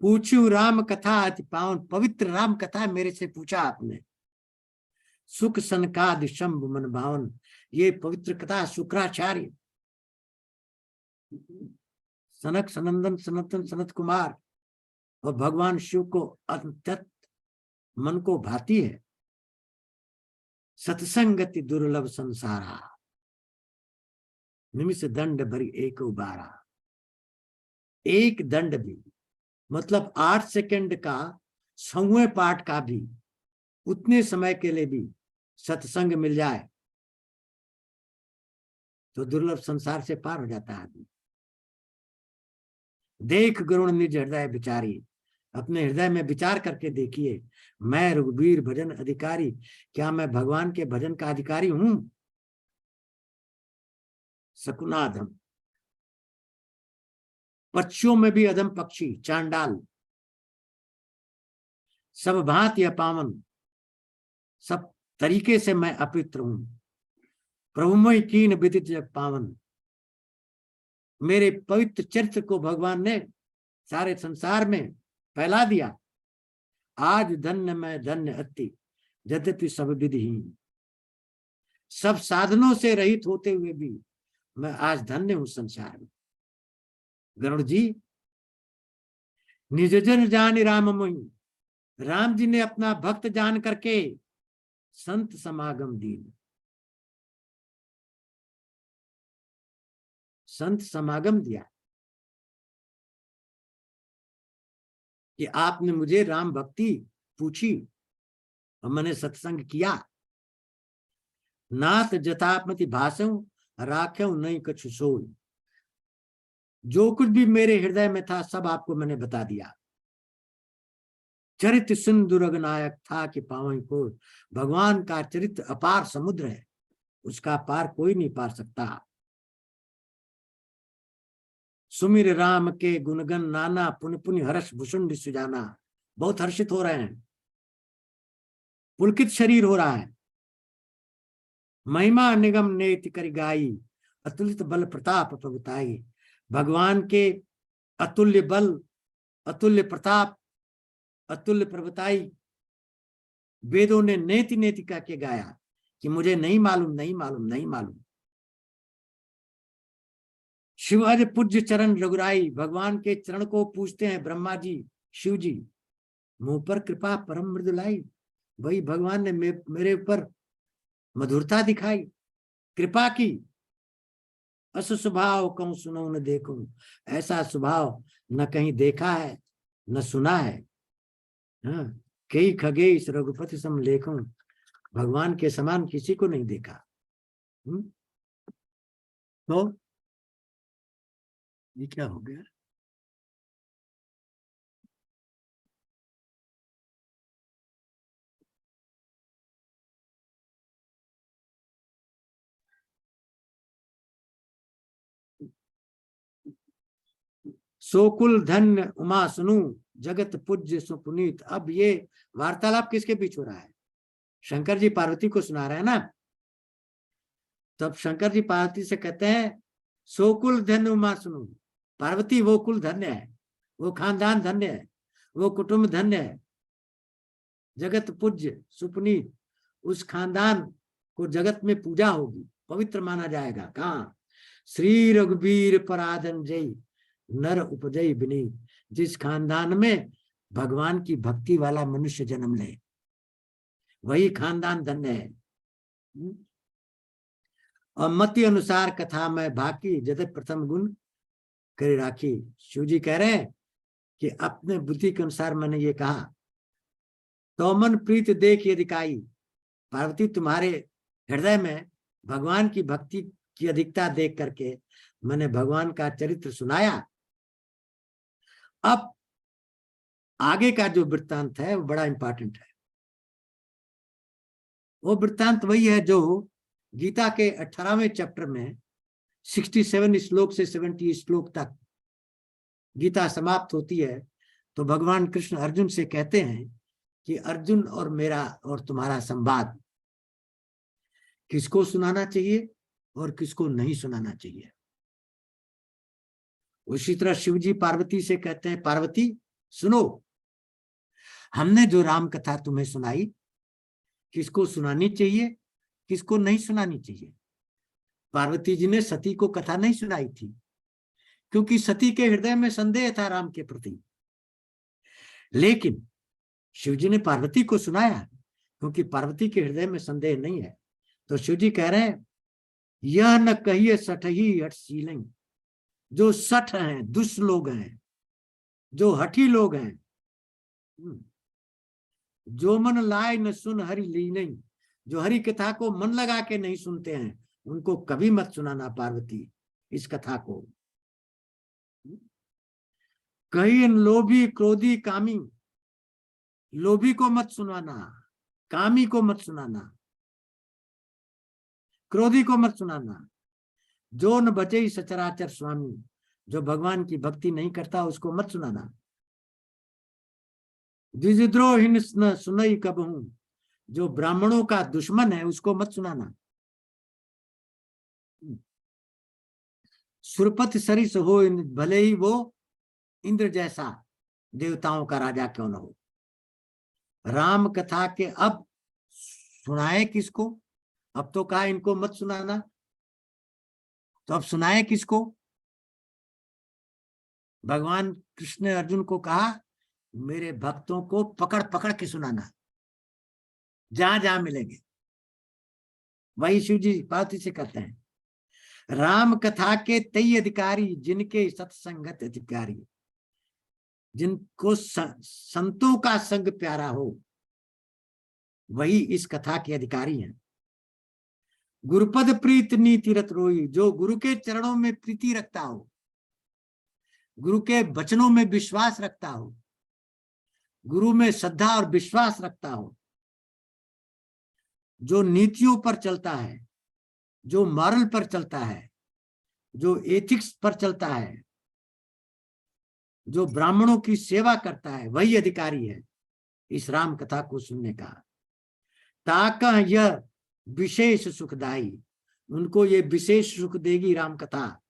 पूछू राम कथा अति पावन, पवित्र राम कथा मेरे से पूछा आपने। सुख सनकादि शंभु मन भावन, ये पवित्र कथा शुक्राचार्य, सनक सनंदन सनातन सनत कुमार और भगवान शिव को अत्यंत मन को भाती है। सत्संगति दुर्लभ संसारा, निमिष दंड भरी एक उबारा। एक दंड भी मतलब 8 सेकंड का 100वें पाठ का भी उतने समय के लिए भी सत्संग मिल जाए तो दुर्लभ संसार से पार हो जाता है आदमी। देख गरुड़ निज हृदय विचारी, अपने हृदय में विचार करके देखिए, मैं रघुबीर भजन अधिकारी, क्या मैं भगवान के भजन का अधिकारी हूं? शकुनाधम, पक्षियों में भी अधम पक्षी चांडाल, सब भांति अपावन, सब तरीके से मैं अपवित्र हूं। प्रभुमय कीन विदित जग पावन, मेरे पवित्र चरित्र को भगवान ने सारे संसार में फैला दिया। आज धन्य मैं धन्य अति, यद्यपि सब विधिहीन, सब साधनों से रहित होते हुए भी मैं आज धन्य हूं संसार में। गरुड़ जी, निज जन जान राम मोहि, राम जी ने अपना भक्त जान करके संत समागम दीन, संत समागम दिया कि आपने मुझे राम भक्ति पूछी और मैंने सत्संग किया। नाथ जतापमति भाषण राख्यो नहीं कछु सोई, जो कुछ भी मेरे हृदय में था सब आपको मैंने बता दिया। चरित्र सिंधु रघुनायक था कि पावन को, भगवान का चरित्र अपार समुद्र है, उसका पार कोई नहीं पार सकता। सुमिर राम के गुणगन नाना, पुन पुन हर्ष भुषुंड सुजाना, बहुत हर्षित हो रहे हैं, पुलकित शरीर हो रहा है। महिमा निगम नेति करि गाई, अतुलित बल प्रताप प्रभुताई, भगवान के अतुल्य बल, अतुल्य प्रताप, अतुल्य प्रभुताई वेदों ने नेति नेति कह के गाया कि मुझे नहीं मालूम, नहीं मालूम, नहीं मालूम। शिवहर पूज्य चरण रघुराई, भगवान के चरण को पूछते हैं ब्रह्मा जी, शिव जी। मुंह पर कृपा परम मृदुलाई, वही भगवान ने मेरे ऊपर मधुरता दिखाई, कृपा की। अस स्वभाव कहूं सुनो न देखूं, ऐसा स्वभाव न कहीं देखा है न सुना है। हाँ, कई खगेश रघुपति सम लेखूं, भगवान के समान किसी को नहीं देखा। तो ये क्या हो गया? सोकुल धन्य उमा सुनु, जगत पूज्य सुपुनीत। अब ये वार्तालाप किसके बीच हो रहा है? शंकर जी पार्वती को सुना रहे हैं ना। तब शंकर जी पार्वती से कहते हैं सोकुल धन्य उमा सुनु, पार्वती वो कुल धन्य है, वो खानदान धन्य है, वो कुटुंब धन्य है, जगत पूज्य सुपुनीत, उस खानदान को जगत में पूजा होगी, पवित्र माना जाएगा। कहाँ? श्री रघुबीर पराधन जय, नर उपजई बिनी, जिस खानदान में भगवान की भक्ति वाला मनुष्य जन्म ले वही खानदान धन्य है। और मति अनुसार कथा में बाकी जद प्रथम गुण कर राखी। शिव जी कह रहे हैं कि अपने बुद्धि के अनुसार मैंने ये कहा, तो मन प्रीत देख यदि काई, पार्वती तुम्हारे हृदय में भगवान की भक्ति की अधिकता देख करके मैंने भगवान का चरित्र सुनाया। अब आगे का जो वृत्तांत है वो बड़ा इंपॉर्टेंट है। वो वृत्तांत वही है जो गीता के 18वें चैप्टर में 67 श्लोक से 70 श्लोक तक गीता समाप्त होती है। तो भगवान कृष्ण अर्जुन से कहते हैं कि अर्जुन और मेरा और तुम्हारा संवाद किसको सुनाना चाहिए और किसको नहीं सुनाना चाहिए। उसी तरह शिव जी पार्वती से कहते हैं, पार्वती सुनो, हमने जो राम कथा तुम्हें सुनाई किसको सुनानी चाहिए किसको नहीं सुनानी चाहिए। पार्वती जी ने सती को कथा नहीं सुनाई थी क्योंकि सती के हृदय में संदेह था राम के प्रति, लेकिन शिव जी ने पार्वती को सुनाया क्योंकि पार्वती के हृदय में संदेह नहीं है। तो शिव जी कह रहे हैं, यह न कहिए सठ ही हठशील, जो सठ हैं, दुष्ट लोग हैं, जो हठी लोग हैं, जो मन लाए न सुन हरि ली नहीं, जो हरि कथा को मन लगा के नहीं सुनते हैं उनको कभी मत सुनाना पार्वती इस कथा को। कहीं लोभी क्रोधी कामी, लोभी को मत सुनाना, कामी को मत सुनाना, क्रोधी को मत सुनाना, जो न बचे सचराचर स्वामी, जो भगवान की भक्ति नहीं करता उसको मत सुनाना। द्विजद्रोही न सुनई कबहू, जो ब्राह्मणों का दुश्मन है उसको मत सुनाना। सुरपत सरिस हो भले ही वो इंद्र जैसा देवताओं का राजा क्यों न हो। राम कथा के अब सुनाए किसको, अब तो कहा इनको मत सुनाना, तो अब सुनाए किसको। भगवान कृष्ण ने अर्जुन को कहा, मेरे भक्तों को पकड़ पकड़ के सुनाना, जहां जहां मिलेंगे। वही शिव जी पार्वती से कहते हैं, राम कथा के तई अधिकारी, जिनके सत्संगत अधिकारी, जिनको संतों का संग प्यारा हो वही इस कथा के अधिकारी हैं। गुरुपद प्रीत नीति रत रोई, जो गुरु के चरणों में प्रीति रखता हो, गुरु के वचनों में विश्वास रखता हो, गुरु में श्रद्धा और विश्वास रखता हो, जो नीतियों पर चलता है, जो मॉरल पर चलता है, जो एथिक्स पर चलता है, जो ब्राह्मणों की सेवा करता है, वही अधिकारी है इस राम कथा को सुनने का। ताका यह विशेष सुखदाई, उनको ये विशेष सुख देगी राम कथा।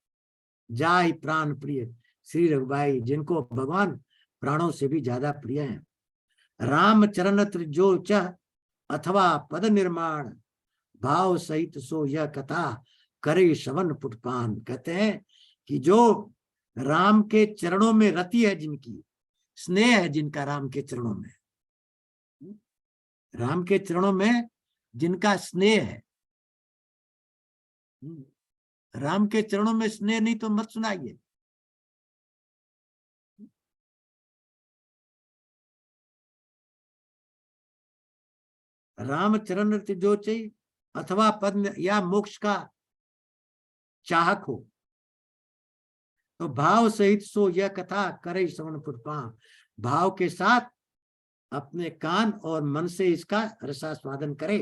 जाहि प्राण प्रिय श्री रघुबाई, जिनको भगवान प्राणों से भी ज्यादा प्रिय हैं। राम चरणत्र जो चह अथवा पद निर्माण, भाव सहित सो यह कथा करे श्रवण पुटपान। कहते हैं कि जो राम के चरणों में रति है, जिनकी स्नेह है, जिनका राम के चरणों में, राम के चरणों में जिनका स्नेह है, राम के चरणों में स्नेह नहीं तो मत सुनाइए। राम चरण जो चाहिए अथवा पद या मोक्ष का चाहक हो तो भाव सहित सो यह कथा करे श्रवण पुष्पा, भाव के साथ अपने कान और मन से इसका रसास्वादन करे।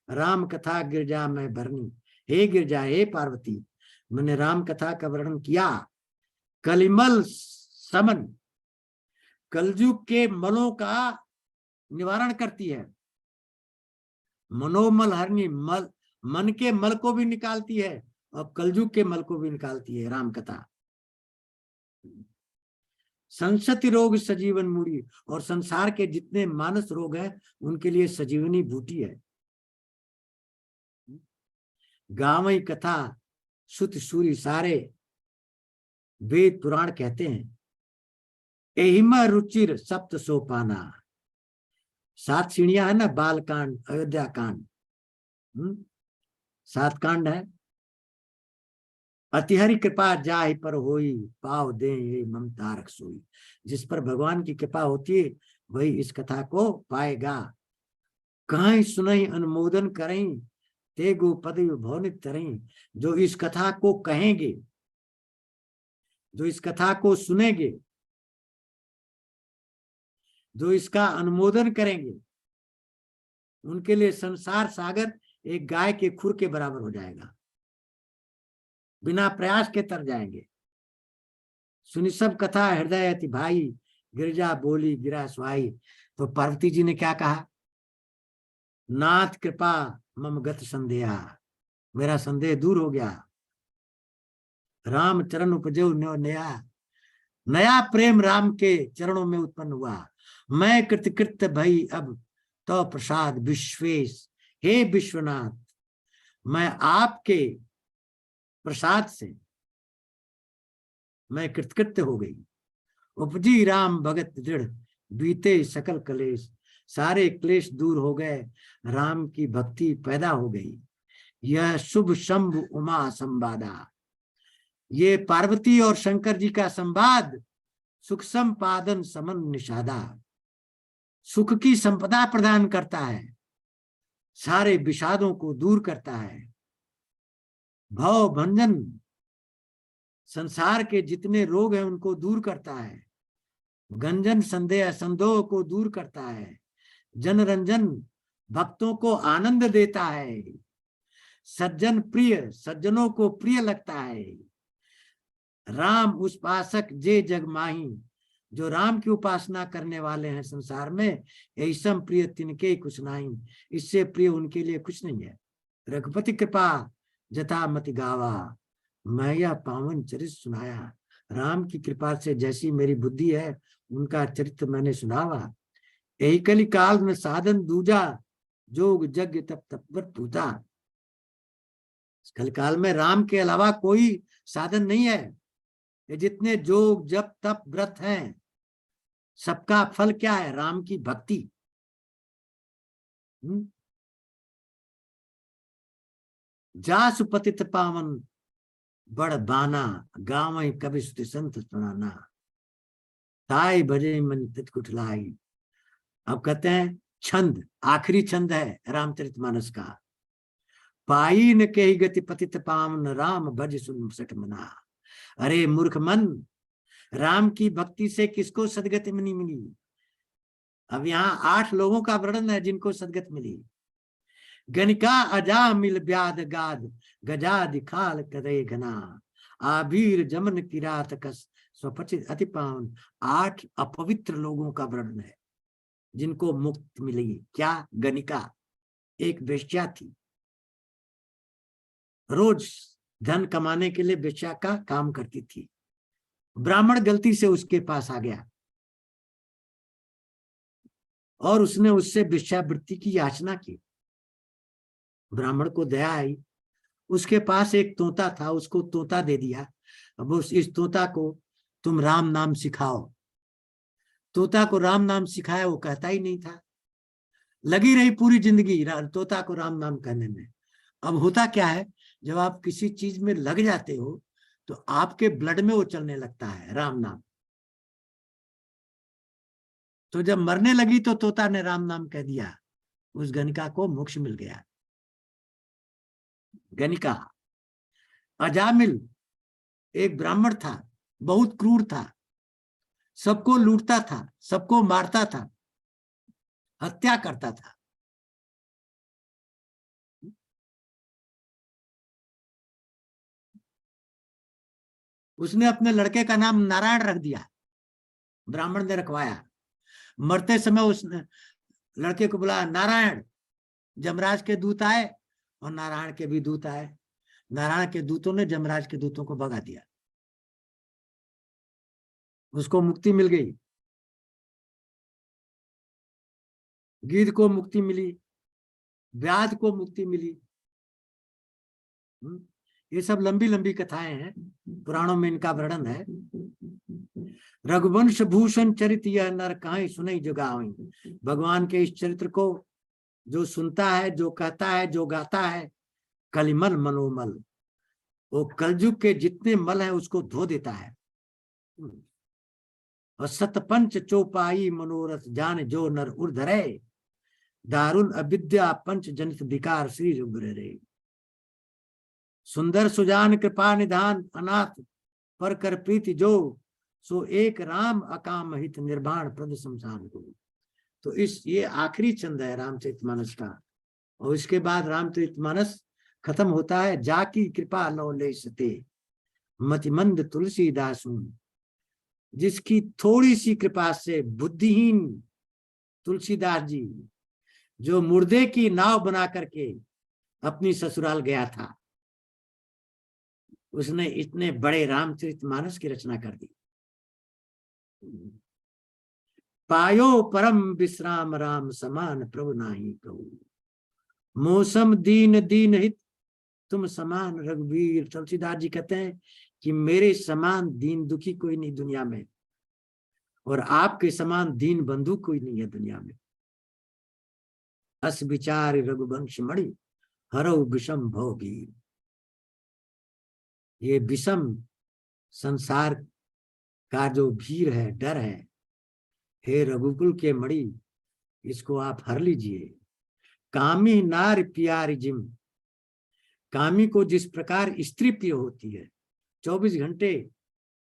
राम कथा गिरजा में भरनी, हे गिरजा, हे पार्वती, मैंने राम कथा का वर्णन किया। कलिमल समन, कलयुग के मलों का निवारण करती है। मनोमल हरनी, मल मन के मल को भी निकालती है और कलयुग के मल को भी निकालती है राम कथा। संसति रोग सजीवन मूढ़ी, और संसार के जितने मानस रोग हैं उनके लिए सजीवनी बूटी है। गावई कथा सुत सूरी सारे, वेद पुराण कहते हैं एहिम रुचिर सप्त सोपाना। 7 सीढ़ियां है ना, बाल कांड, अयोध्या कांड, 7 कांड है। अतिहरि कृपा जाहि पर होई, पाव दे ये ममता रखसोई। जिस पर भगवान की कृपा होती है वही इस कथा को पाएगा। कहीं सुनई अनुमोदन करें, ते गो पदवी भवनित करें। जो इस कथा को कहेंगे, जो इस कथा को सुनेंगे, जो इसका अनुमोदन करेंगे, उनके लिए संसार सागर एक गाय के खुर के बराबर हो जाएगा। बिना प्रयास के तर जाएंगे। सुनी सब कथा हृदय अति भाई, गिरजा बोली गिरा सुहाई। तो पार्वती जी ने क्या कहा? नाथ कृपा मम गत संदेहा, मेरा संदेह दूर हो गया। राम चरण उपजो नया, नया प्रेम राम के चरणों में उत्पन्न हुआ। मैं कृतकृत्य भई अब तो प्रसाद विश्वेश, हे विश्वनाथ, मैं आपके प्रसाद से मैं कृतकृत्य हो गई। उपजी राम भगत दृढ़, बीते सकल क्लेश। सारे क्लेश दूर हो गए, राम की भक्ति पैदा हो गई। यह शुभ शंभु उमा संवादा, ये पार्वती और शंकर जी का संवाद सुख संपादन समन निषादा, सुख की संपदा प्रदान करता है, सारे विषादों को दूर करता है। भव भंजन, संसार के जितने रोग हैं उनको दूर करता है। गंजन संदेह संदोह को दूर करता है। जनरंजन, भक्तों को आनंद देता है। सज्जन प्रिय, सज्जनों को प्रिय लगता है। राम उपासक जे जग माही, जो राम की उपासना करने वाले हैं संसार में, ऐसम प्रिय तिनके कुछ नहीं, इससे प्रिय उनके लिए कुछ नहीं है। रघुपति कृपा जथा मति गावा, मैं यह पावन चरित्र सुनाया। राम की कृपा से जैसी मेरी बुद्धि है उनका चरित्र मैंने सुनावा। यही कली काल में साधन दूजा, जोग यज्ञ तप तत्पर पूजा। कल काल में राम के अलावा कोई साधन नहीं है। ये जितने जोग जप तप व्रत हैं, सबका फल क्या है? राम की भक्ति। जासु पतित पावन बड़ बाना, गाँव कवि स्तुति संत सुनाना। ताई भजे मन तित कुठलाई। अब कहते हैं छंद, आखिरी छंद है रामचरितमानस का। पाई न के गति पतित पावन, राम भज सुन सठ मना। अरे मूर्ख मन, राम की भक्ति से किसको सदगति नहीं मिली? अब यहाँ 8 लोगों का वर्णन है जिनको सदगति मिली। गणिका अजा मिल ब्याद गाद, गजा दिखाल कदय घना। आबीर जमन किरात कस, स्वपचित अति पावन। 8 अपवित्र लोगों का वर्णन है जिनको मुक्त मिली। क्या? गणिका एक वेश्या थी, रोज धन कमाने के लिए वेश्या का काम करती थी। ब्राह्मण गलती से उसके पास आ गया और उसने उससे वेश्यावृत्ति की याचना की। ब्राह्मण को दया आई, उसके पास एक तोता था, उसको तोता दे दिया। अब इस तोता को तुम राम नाम सिखाओ। तोता को राम नाम सिखाया, वो कहता ही नहीं था। लगी रही पूरी जिंदगी तोता को राम नाम कहने में। अब होता क्या है, जब आप किसी चीज में लग जाते हो तो आपके ब्लड में वो चलने लगता है राम नाम। तो जब मरने लगी तो तोता ने राम नाम कह दिया, उस गणिका को मोक्ष मिल गया। गणिका। अजामिल एक ब्राह्मण था, बहुत क्रूर था, सबको लूटता था, सबको मारता था, हत्या करता था। उसने अपने लड़के का नाम नारायण रख दिया, ब्राह्मण ने रखवाया। मरते समय उसने लड़के को बुलाया, नारायण। जमराज के दूत आए और नारायण के भी दूत आए। नारायण के दूतों ने जमराज के दूतों को भगा दिया, उसको मुक्ति मिल गई। गिद्ध को मुक्ति मिली, व्याध को मुक्ति मिली। ये सब लंबी लंबी कथाएं हैं, पुराणों में इनका वर्णन है। रघुवंश भूषण चरित यह नर कहां सुनई जो गावई। भगवान के इस चरित्र को जो सुनता है, जो कहता है, जो गाता है, कलिमल मनोमल, वो कलयुग के जितने मल है उसको धो देता है। और सतपंच चौपाई मनोरथ जान जो नर उर्धरे, दारुण अविद्या पंच जनित विकार श्री उग्र रे। सुंदर सुजान कृपा निधान अनाथ पर कर प्रीति जो, सो एक राम अकाम हित निर्वाण प्रद शमशान को। तो इस ये आखिरी छंद है रामचरितमानस का, और इसके बाद रामचरितमानस खत्म होता है। जाकी कृपा लो ले सते मतिमंद तुलसीदासु, जिसकी थोड़ी सी कृपा से बुद्धिहीन तुलसीदास जी, जो मुर्दे की नाव बना करके अपनी ससुराल गया था, उसने इतने बड़े रामचरितमानस की रचना कर दी। पायो परम विश्राम राम समान प्रभु नाही प्रभु, मौसम दीन दीन हित तुम समान रघुवीर। तुलसीदास जी कहते हैं कि मेरे समान दीन दुखी कोई नहीं दुनिया में, और आपके समान दीन बंधु कोई नहीं है दुनिया में। अस विचार रघुवंश मणि हरौ विषम भवगीर। ये विषम संसार का जो भीर है, डर है, हे रघुकुल के मणि, इसको आप हर लीजिए। कामी नार प्यारी जिम, कामी को जिस प्रकार स्त्री प्रिय होती है, 24 घंटे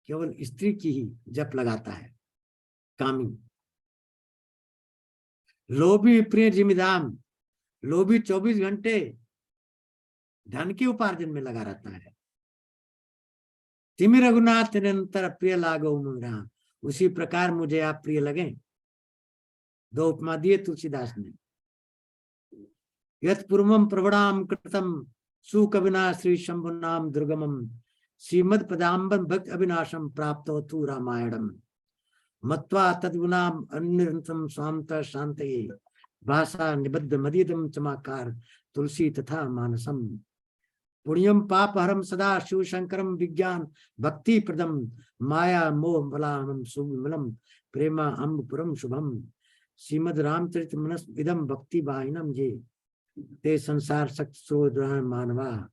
केवल स्त्री की ही जप लगाता है कामी। लोभी प्रिय जिमिदाम, लोभी 24 घंटे धन के उपार्जन में लगा रहता है। तिमि रघुनाथ निरंतर प्रिय लागो मुराम, उसी प्रकार मुझे आप प्रिय लगे। दो उपमा दिए तुलसीदास ने। यत पूर्वम प्रवणाम कृतम सुकविना श्री शंभु नाम दुर्गमम, श्रीमद पदाम्बन भक्त अविनाशम प्राप्त तु रामायणम, मत्वा तद्गुणाम अनिरंतम स्वामत शांतये, भाषा निबद्ध मदीदम चमाकार तुलसी तथा मानसम। पुण्यम पापहरम सदा शिव शंकरम विज्ञान भक्ति प्रदम, माया मोह बलाम सुविमलम प्रेमा अम्बपुरम शुभम। श्रीमद रामचरित मनस इदम भक्ति वाहिनम ये, ते संसार सक्त सोद्रान मानवा,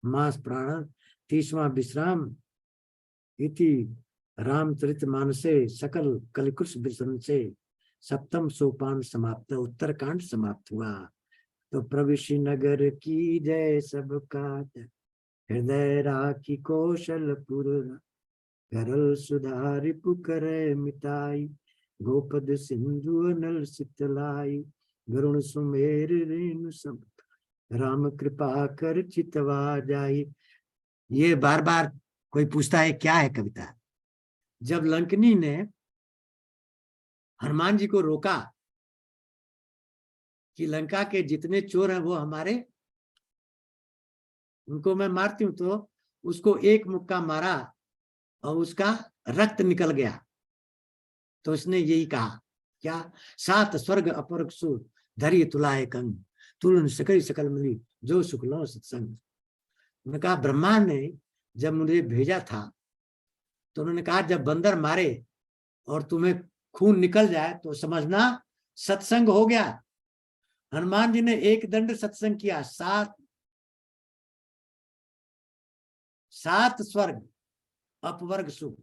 मास प्राण 30वां विश्राम इति रामचरित मानसे सकल कलिकुश विसरण से 7वां सोपान समाप्त, उत्तरकांड समाप्त हुआ। तो प्रविशि नगर की जय सबका, हृदय राखी कौशलपुर, करल सुधारि पुकर मिताई, गोपद सिंधु नल सितलाई, गरुण सुमेर रेणु सब, राम कृपा कर चितवा जाई। ये बार बार कोई पूछता है क्या है कविता। जब लंकनी ने हनुमान जी को रोका कि लंका के जितने चोर हैं वो हमारे, उनको मैं मारती हूं, तो उसको एक मुक्का मारा और उसका रक्त निकल गया। तो उसने यही कहा क्या, सात स्वर्ग अपर सुर धरी तुलाए कंग, तुलन सकल सकल मिली जो सुख लो सत्संग। उन्होंने कहा ब्रह्मा ने जब मुझे भेजा था तो उन्होंने कहा जब बंदर मारे और तुम्हें खून निकल जाए तो समझना सत्संग हो गया। हनुमान जी ने एक दंड सत्संग किया, सात स्वर्ग अपवर्ग सुख,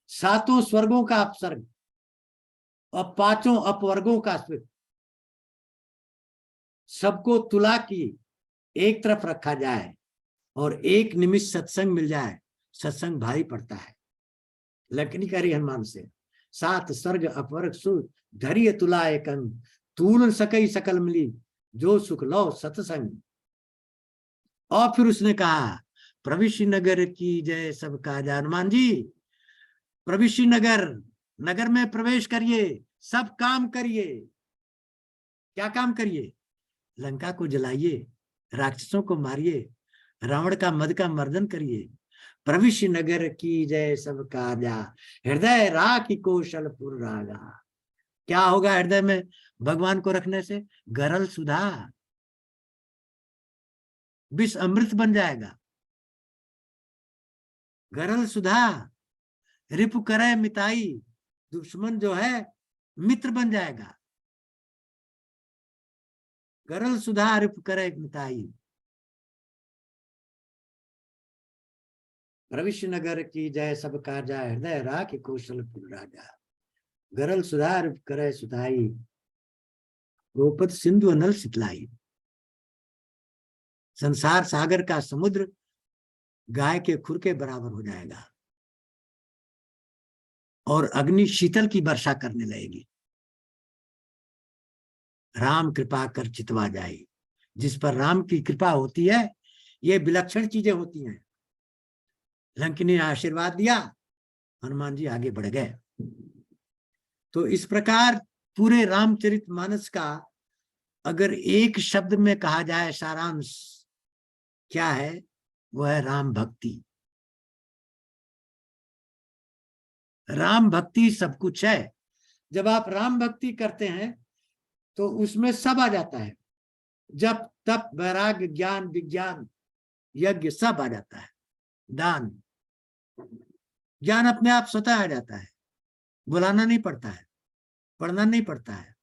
सातों स्वर्गों का अपसर्ग और 5 अपवर्गों का सुख, सबको तुला की एक तरफ रखा जाए और एक निमिष सत्संग मिल जाए, सत्संग भारी पड़ता है। लंकनी करी हनुमान से, 7 स्वर्ग अपवर्ग सुख धैर्य तुलाए कंग, तूल सकई सकल मिली जो सुख लो सत्संग। और फिर उसने कहा प्रविशि नगर की जय सबका जय। हनुमान जी प्रविशि नगर, नगर में प्रवेश करिए, सब काम करिए। क्या काम करिए? लंका को जलाइए, राक्षसों को मारिए, रावण का मद का मर्दन करिए। प्रविशि नगर की जय सबका जा, हृदय राखी कौशलपुर रागा। क्या होगा हृदय में भगवान को रखने से? गरल सुधा, विष अमृत बन जाएगा। गरल सुधा रिपु करे मिताई, दुश्मन जो है मित्र बन जाएगा। गरल सुधा रिपु करे मिताई। रविश नगर की जय सब काजा, हृदय राख कौशलपुर राजा। गरल सुधा रिपु करे सुधाई, गोपद सिंधु अनल सितलाई। संसार सागर का समुद्र गाय के खुर के बराबर हो जाएगा और अग्नि शीतल की वर्षा करने लगेगी। राम कृपा कर चितवा जाए। जिस पर राम की कृपा होती है ये विलक्षण चीजें होती हैं। लंकिनी ने आशीर्वाद दिया, हनुमान जी आगे बढ़ गए। तो इस प्रकार पूरे रामचरितमानस का अगर एक शब्द में कहा जाए सारांश क्या है, वो है राम भक्ति। राम भक्ति सब कुछ है। जब आप राम भक्ति करते हैं तो उसमें सब आ जाता है। जब तप वैराग्य ज्ञान विज्ञान यज्ञ सब आ जाता है। दान ज्ञान अपने आप स्वतः आ जाता है, बुलाना नहीं पड़ता है, पढ़ना नहीं पड़ता है।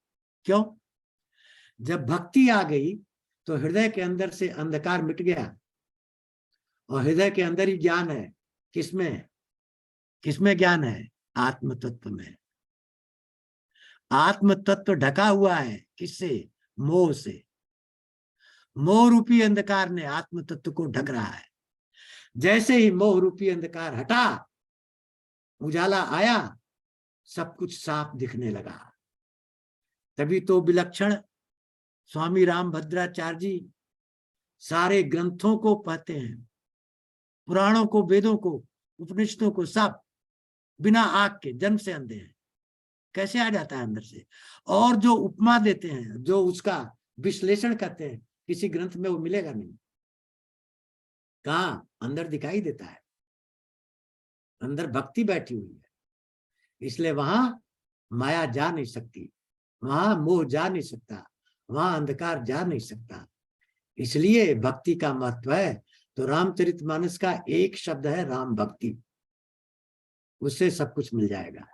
क्यों? जब भक्ति आ गई तो हृदय के अंदर से अंधकार मिट गया और हृदय के अंदर ही ज्ञान है। किसमें? किसमें ज्ञान है? आत्म तत्व में। आत्म तत्व ढका हुआ है किससे? मोह से। मोह रूपी अंधकार ने आत्म तत्व को ढक रहा है। जैसे ही मोह रूपी अंधकार हटा, उजाला आया, सब कुछ साफ दिखने लगा। तभी तो विलक्षण स्वामी रामभद्राचार्य जी सारे ग्रंथों को पढ़ते हैं, पुराणों को, वेदों को, उपनिषदों को, सब बिना आंख के, जन्म से अंधे हैं। कैसे आ जाता है अंदर से? और जो उपमा देते हैं, जो उसका विश्लेषण करते हैं, किसी ग्रंथ में वो मिलेगा नहीं। कहां? अंदर दिखाई देता है। अंदर भक्ति बैठी हुई है, इसलिए वहां माया जा नहीं सकती, वहां मोह जा नहीं सकता, वहां अंधकार जा नहीं सकता। इसलिए भक्ति का महत्व है। तो रामचरितमानस का एक शब्द है राम भक्ति, उससे सब कुछ मिल जाएगा।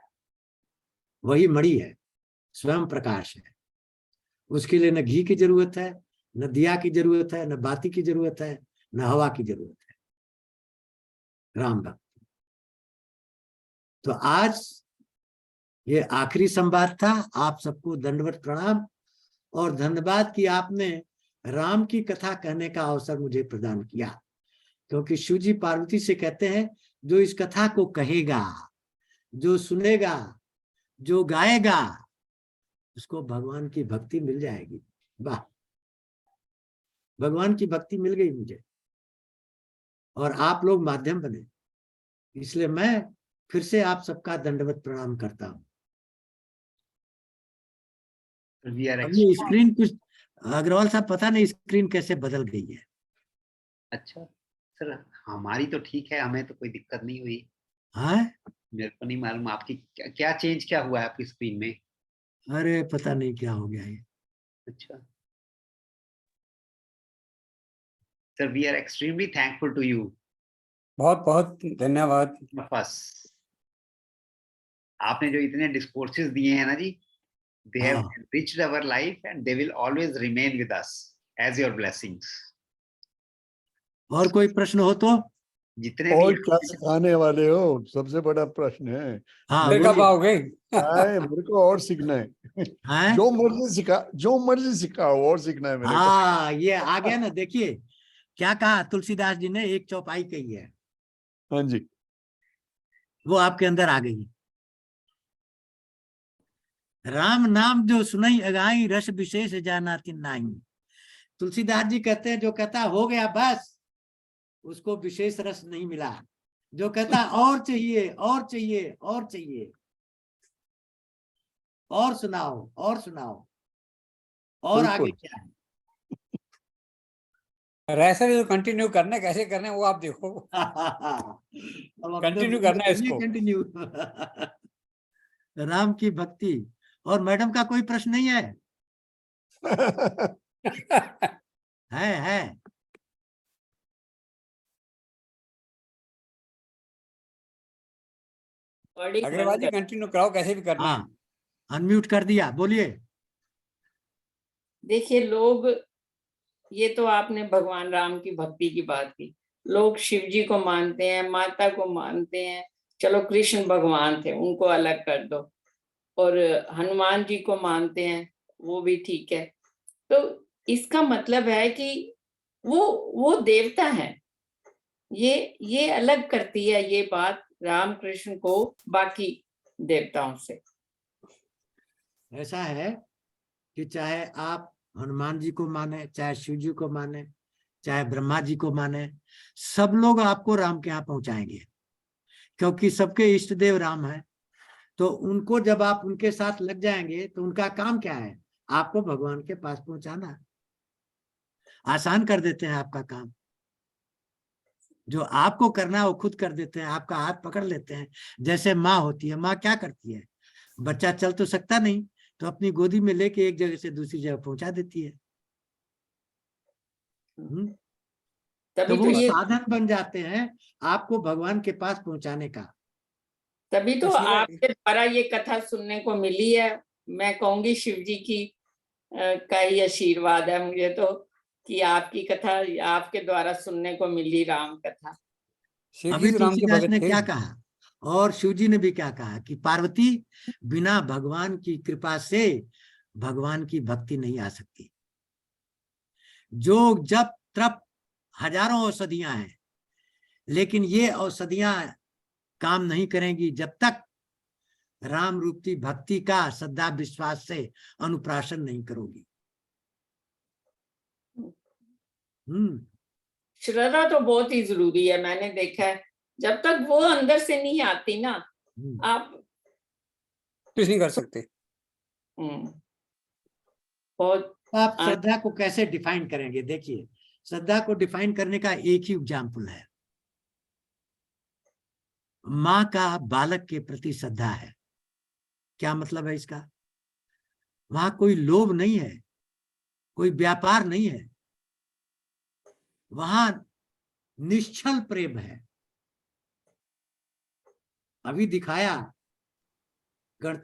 वही मणि है, स्वयं प्रकाश है। उसके लिए न घी की जरूरत है, न दिया की जरूरत है, न बाती की जरूरत है, न हवा की जरूरत है। राम भक्ति। तो आज ये आखिरी संवाद था। आप सबको दंडवत प्रणाम और धन्यवाद कि आपने राम की कथा कहने का अवसर मुझे प्रदान किया। क्योंकि शिव जी पार्वती से कहते हैं जो इस कथा को कहेगा, जो सुनेगा, जो गाएगा, उसको भगवान की भक्ति मिल जाएगी। वाह, भगवान की भक्ति मिल गई मुझे और आप लोग माध्यम बने। इसलिए मैं फिर से आप सबका दंडवत प्रणाम करता हूं। ये स्क्रीन कुछ अग्रवाल साहब पता नहीं स्क्रीन कैसे बदल गई है। अच्छा सर, हमारी तो ठीक है, हमें तो कोई दिक्कत नहीं हुई। हाँ, मेरे को नहीं मालूम आपकी क्या चेंज क्या हुआ है आपकी स्क्रीन में। अरे पता नहीं क्या हो गया ये। अच्छा sir, we are extremely thankful to you. बहुत बहुत धन्यवाद। बस आपने जो इतने डिस्कोर्सेस दिए हैं ना जी, they have enriched our life and they will always remain with us as your blessings. और कोई प्रश्न हो तो? जितने और भी क्या सिखाने वाले हो, सबसे बड़ा प्रश्न है। हाँ, कब आओगे? मेरे को और सीखना है। जो मर्जी सिखाओ, और सीखना है मेरे को। हाँ, ये आ गया ना। देखिए क्या कहा तुलसीदास जी ने, एक चौपाई कही है। हाँ जी, वो आपके अंदर आ गई। राम नाम जो सुनई अगाई, रस विशेष जाना तिन नाही। तुलसीदास जी कहते हैं जो कहता हो गया बस, उसको विशेष रस नहीं मिला। जो कहता और चाहिए, और चाहिए, और चाहिए, और सुनाओ, और सुनाओ, और आगे क्या है। ऐसा भी तो कंटिन्यू करना, कैसे करना है वो आप देखो। कंटिन्यू करना है इसको। कंटिन्यू। राम की भक्ति। और मैडम का कोई प्रश्न नहीं है? है अग्रवाल जी कंटिन्यू कराओ, कैसे भी करना है। हाँ, अनम्यूट कर दिया, बोलिए। देखिए लोग, ये तो आपने भगवान राम की भक्ति की बात की, लोग शिव जी को मानते हैं, माता को मानते हैं, चलो कृष्ण भगवान थे उनको अलग कर दो, और हनुमान जी को मानते हैं, वो भी ठीक है। तो इसका मतलब है कि वो देवता है, ये अलग करती है ये बात राम कृष्ण को बाकी देवताओं से। ऐसा है कि चाहे आप हनुमान जी को माने, चाहे शिव जी को माने, चाहे ब्रह्मा जी को माने, सब लोग आपको राम के यहाँ पहुंचाएंगे, क्योंकि सबके इष्ट देव राम है। तो उनको जब आप उनके साथ लग जाएंगे तो उनका काम क्या है? आपको भगवान के पास पहुंचाना। आसान कर देते हैं आपका काम, जो आपको करना है वो खुद कर देते हैं, आपका हाथ पकड़ लेते हैं। जैसे माँ होती है, माँ क्या करती है? बच्चा चल तो सकता नहीं, तो अपनी गोदी में लेके एक जगह से दूसरी जगह पहुंचा देती है। तो तभी वो तो ये साधन बन जाते हैं आपको भगवान के पास पहुंचाने का। तभी तो इसलिए- आपके द्वारा ये कथा सुनने को मिली है। मैं कहूंगी शिव जी की का ही आशीर्वाद है मुझे तो, कि आपकी कथा आपके द्वारा सुनने को मिली राम कथा। शिव अभी जी तो राम के तुलसीदास भगत ने थे। क्या कहा, और शिव जी ने भी क्या कहा कि पार्वती, बिना भगवान की कृपा से भगवान की भक्ति नहीं आ सकती। जो जब तप हजारों औषधियां हैं, लेकिन ये औषधियां काम नहीं करेंगी जब तक राम रूपी भक्ति का श्रद्धा विश्वास से अनुप्राशन नहीं करोगी। श्रद्धा तो बहुत ही जरूरी है, मैंने देखा है जब तक वो अंदर से नहीं आती ना, आप कुछ नहीं कर सकते। बहुत। आप श्रद्धा को कैसे डिफाइन करेंगे? देखिए, श्रद्धा को डिफाइन करने का एक ही एग्जाम्पल है, माँ का बालक के प्रति श्रद्धा है। क्या मतलब है इसका? वहां कोई लोभ नहीं है, कोई व्यापार नहीं है, वहां निश्चल प्रेम है। अभी दिखाया गणतंत्र